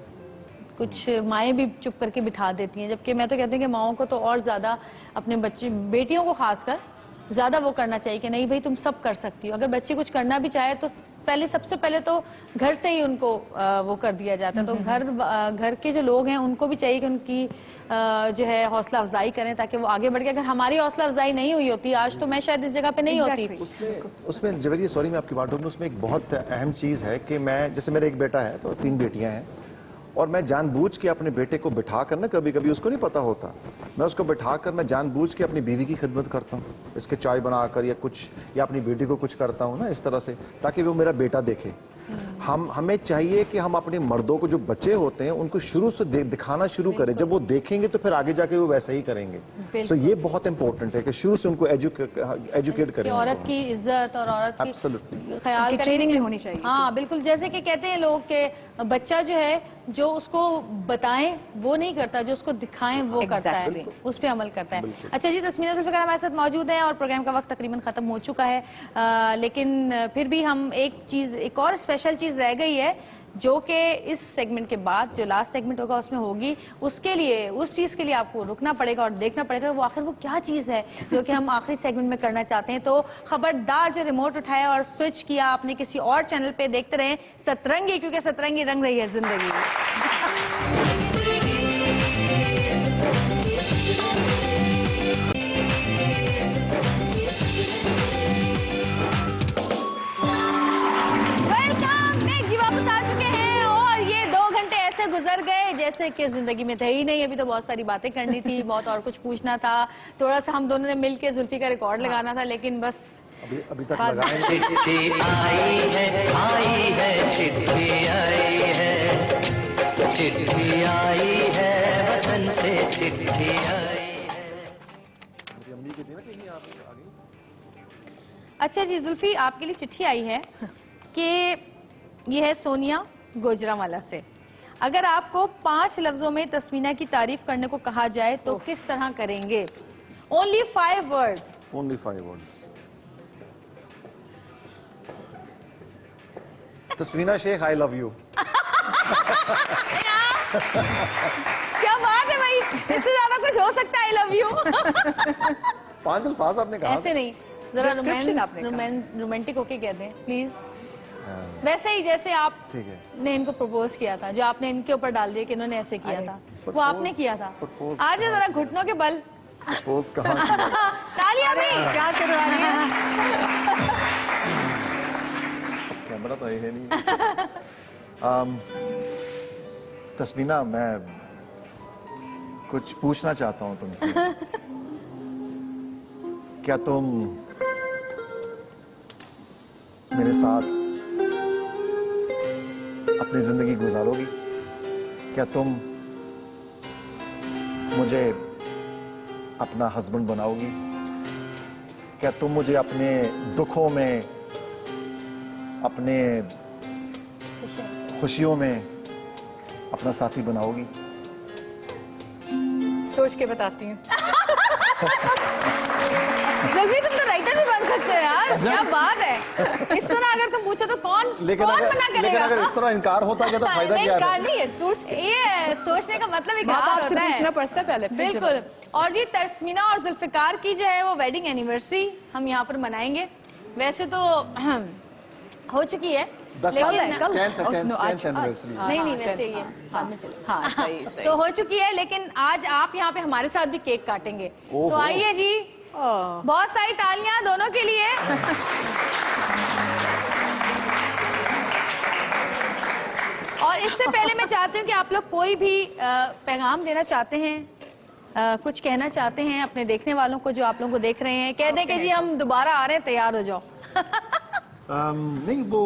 कुछ माएँ भी चुप करके बिठा देती हैं, जबकि मैं तो कहती हूँ कि माओं को तो और ज़्यादा अपने बच्चे, बेटियों को खासकर ज़्यादा वो करना चाहिए कि नहीं भाई तुम सब कर सकती हो। अगर बच्चे कुछ करना भी चाहे तो सबसे पहले तो घर से ही उनको वो कर दिया जाता है। तो घर के जो लोग हैं उनको भी चाहिए कि उनकी जो है हौसला अफजाई करें, ताकि वो आगे बढ़ के, अगर हमारी हौसला अफजाई नहीं हुई होती आज तो मैं शायद इस जगह पे नहीं होती। उसमें जवेरिया, सॉरी मैं आपकी बात रोकूं, उसमें एक बहुत अहम चीज़ है कि मैं, जैसे मेरा एक बेटा है तो 3 बेटियां हैं, और मैं जानबूझ के अपने बेटे को बिठा कर ना, कभी कभी उसको नहीं पता होता, मैं उसको बिठा कर मैं जानबूझ के अपनी बीवी की खिदमत करता हूँ, इसके चाय बनाकर या कुछ, या अपनी बेटी को कुछ करता हूँ ना इस तरह से, ताकि वो मेरा बेटा देखे। हमें चाहिए कि हम अपने मर्दों को, जो बच्चे होते हैं उनको शुरू से दिखाना शुरू करें, जब वो देखेंगे तो फिर आगे जाके वो वैसा ही करेंगे। तो ये बहुत इंपॉर्टेंट है कि शुरू से उनको एजुकेट करें, औरत की इज्जत और औरत की ख्याल, ट्रेनिंग भी होनी चाहिए। हाँ बिल्कुल, जैसे कि कहते हैं लोग के बच्चा जो है जो उसको बताएं वो नहीं करता, जो उसको दिखाएं वो करता है, उस पर अमल करता है। अच्छा जी, तस्मीना जुल्फ़िकार हमारे साथ मौजूद हैं और प्रोग्राम का वक्त तकरीबन खत्म हो चुका है, लेकिन फिर भी हम एक और स्पेशल चीज़ रह गई है जो कि इस सेगमेंट के बाद जो लास्ट सेगमेंट होगा उसमें होगी। उसके लिए, उस चीज़ के लिए आपको रुकना पड़ेगा और देखना पड़ेगा वो आखिर वो क्या चीज़ है जो कि हम आखिरी सेगमेंट में करना चाहते हैं। तो खबरदार जो रिमोट उठाया और स्विच किया आपने किसी और चैनल पे, देखते रहें सतरंगी, क्योंकि सतरंगी रंग रही है जिंदगी। गुजर गए जैसे कि जिंदगी में थे ही नहीं। अभी तो बहुत सारी बातें करनी थी, बहुत और कुछ पूछना था, थोड़ा सा हम दोनों ने मिलके जुल्फी का रिकॉर्ड लगाना था, लेकिन बस अभी तक लगाए। चिट्ठी आई है चिट्ठी आई है, चिट्ठी आई है वतन से चिट्ठी आई है। अच्छा जी जुल्फी, आपके लिए चिट्ठी आई है कि ये है सोनिया गुजरांवाला से। अगर आपको 5 लफ्जों में तस्मीना की तारीफ करने को कहा जाए तो किस तरह करेंगे? Only 5 words. Only 5 words. तस्मीना Sheikh, I love you. क्या बात है भाई, इससे ज्यादा कुछ हो सकता है? I love you. 5 अल्फाज आपने कहा। ऐसे नहीं, जरा रोमांटिक होके कह दें प्लीज। वैसे ही जैसे आप ने इनको प्रपोज किया था, जो आपने इनके ऊपर डाल दिया कि इन्होंने ऐसे किया था, वो आपने किया था। आज जरा घुटनों के बल प्रपोज कहाँ तालियां भी क्या करवा रही है? कैमरा तो है नहीं। तस्मीना, मैं कुछ पूछना चाहता हूँ तुमसे। क्या तुम मेरे साथ अपनी जिंदगी गुजारोगी? क्या तुम मुझे अपना हस्बैंड बनाओगी? क्या तुम मुझे अपने दुखों में, अपने खुशियों में अपना साथी बनाओगी? सोच के बताती हूँ। जल्दी तुम तो राइटर भी बन सकते हो यार, क्या बात है। इस तरह अगर तुम पूछो तो कौन मना लेकिन करेगा? अगर इस तरह इनकार होता है तो फायदा नहीं, क्या है? कार नहीं है, सोच ये सोचने का मतलब एक माँ बाप से होता है। पूछना पड़ता है पहले, फिर बिल्कुल। और जी तस्मीना और जुल्फिकार की जो है वो वेडिंग एनिवर्सरी हम यहाँ पर मनाएंगे। वैसे तो हो चुकी है, 10 साल लेकिन कल 10th आज- एनिवर्सरी। नहीं वैसे ये हाँ सही सही। तो हो चुकी है, लेकिन आज आप यहाँ पे हमारे साथ भी केक काटेंगे। ओहो। तो आइए जी, बहुत सारी तालियां दोनों के लिए। और इससे पहले मैं चाहती हूँ कि आप लोग कोई भी पैगाम देना चाहते हैं, कुछ कहना चाहते हैं अपने देखने वालों को जो आप लोगों को देख रहे हैं, कह दें कि जी हम दोबारा आ रहे हैं, तैयार हो जाओ। नहीं, वो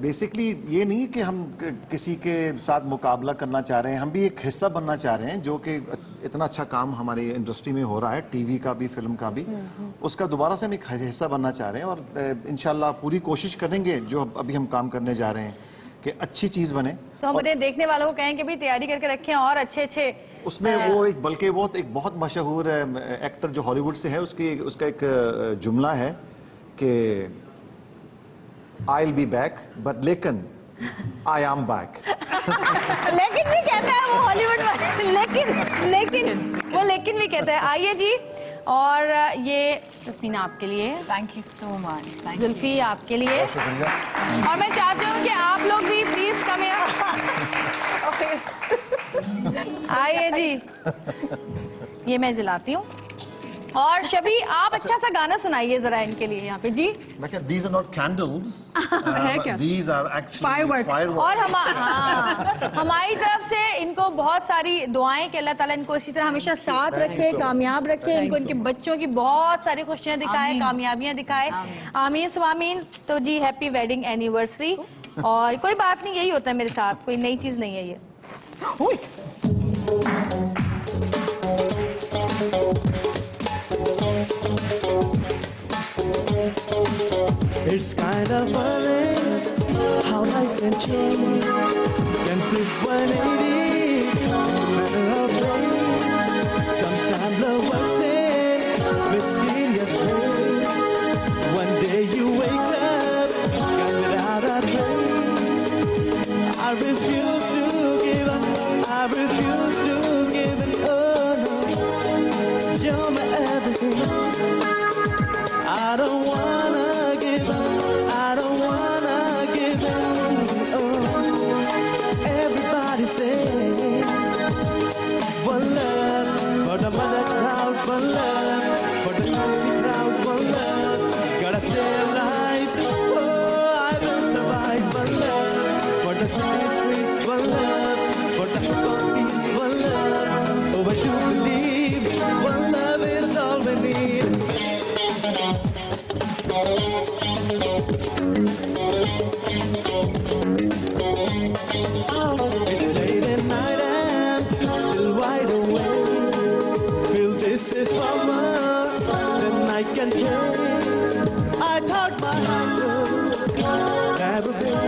बेसिकली ये नहीं है कि हम किसी के साथ मुकाबला करना चाह रहे हैं, हम भी एक हिस्सा बनना चाह रहे हैं, जो कि इतना अच्छा काम हमारी इंडस्ट्री में हो रहा है, टीवी का भी, फिल्म का भी, उसका दोबारा से हम एक हिस्सा बनना चाह रहे हैं। और इंशाल्लाह पूरी कोशिश करेंगे जो अभी हम काम करने जा रहे हैं कि अच्छी चीज़ बने। तो हम अपने देखने वालों को कहें कि भी तैयारी करके रखें और अच्छे उसमें वो एक बल्कि एक बहुत मशहूर एक्टर जो हॉलीवुड से है, उसका एक जुमला है कि I'll be back, but लेकिन I am back। लेकिन भी कहता है वो हॉलीवुड वाले, लेकिन भी कहता है। आइए जी, और ये तस्मीना आपके लिए, thank you so much. Zulfi आपके लिए, शुक्रिया। और मैं चाहती हूँ कि आप लोग भी प्लीज कम आइए जी, ये मैं जलाती हूँ। और शबी आप अच्छा सा गाना सुनाइए जरा इनके लिए यहाँ पे जी। मैं क्या, these are not candles, क्या? these are actually Fireworks। और हमारी तरफ से इनको बहुत सारी दुआएं कि अल्लाह ताला इनको इसी तरह हमेशा साथ रखे, कामयाब रखे, इनको इनके बच्चों की बहुत सारी खुशियां दिखाए, कामयाबियां दिखाए। आमीन स्वामीन। तो जी हैप्पी वेडिंग एनिवर्सरी। और कोई बात नहीं, यही होता है मेरे साथ, कोई नई चीज नहीं है ये। It's kind of funny how life can change, can flip 180 in a matter of days. Sometimes love works in mysterious ways. One day you wake up, gone without a trace. I refuse to give up, I refuse to give in. Oh no, you're my everything. I don't wanna give up, I don't wanna give in. Oh, everybody says one love for the mother's proud, one love for the country proud, one love. Gotta stay alive, oh, I will survive. One love for the city streets, one love for the hip-hop beats, one love. Oh, I do believe one love is all we need. It's late at night and still wide awake. Feel this is summer, the night can change. I thought my heart would never break.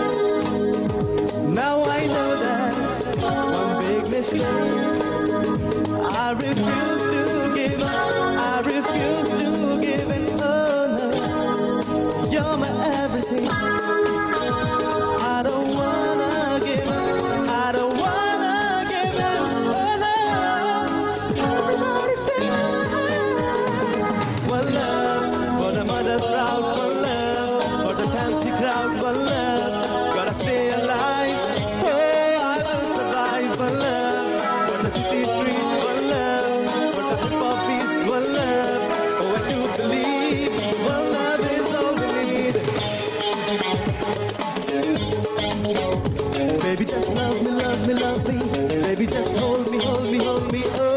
Now I know that's one big mistake. I refuse to give up, I refuse to give in. Oh no, you're my everything. I don't wanna give up, I don't wanna give in. Oh no, everybody say one love for the mother's proud, one love for the fancy crowd, one love. Gotta stay alive, oh I will survive. One love for the city streets, one love for the hip-hop beats, one love. Oh I do believe one love is all we need. Baby, just love me, love me, love me. Baby, just hold me, hold me, hold me. Oh.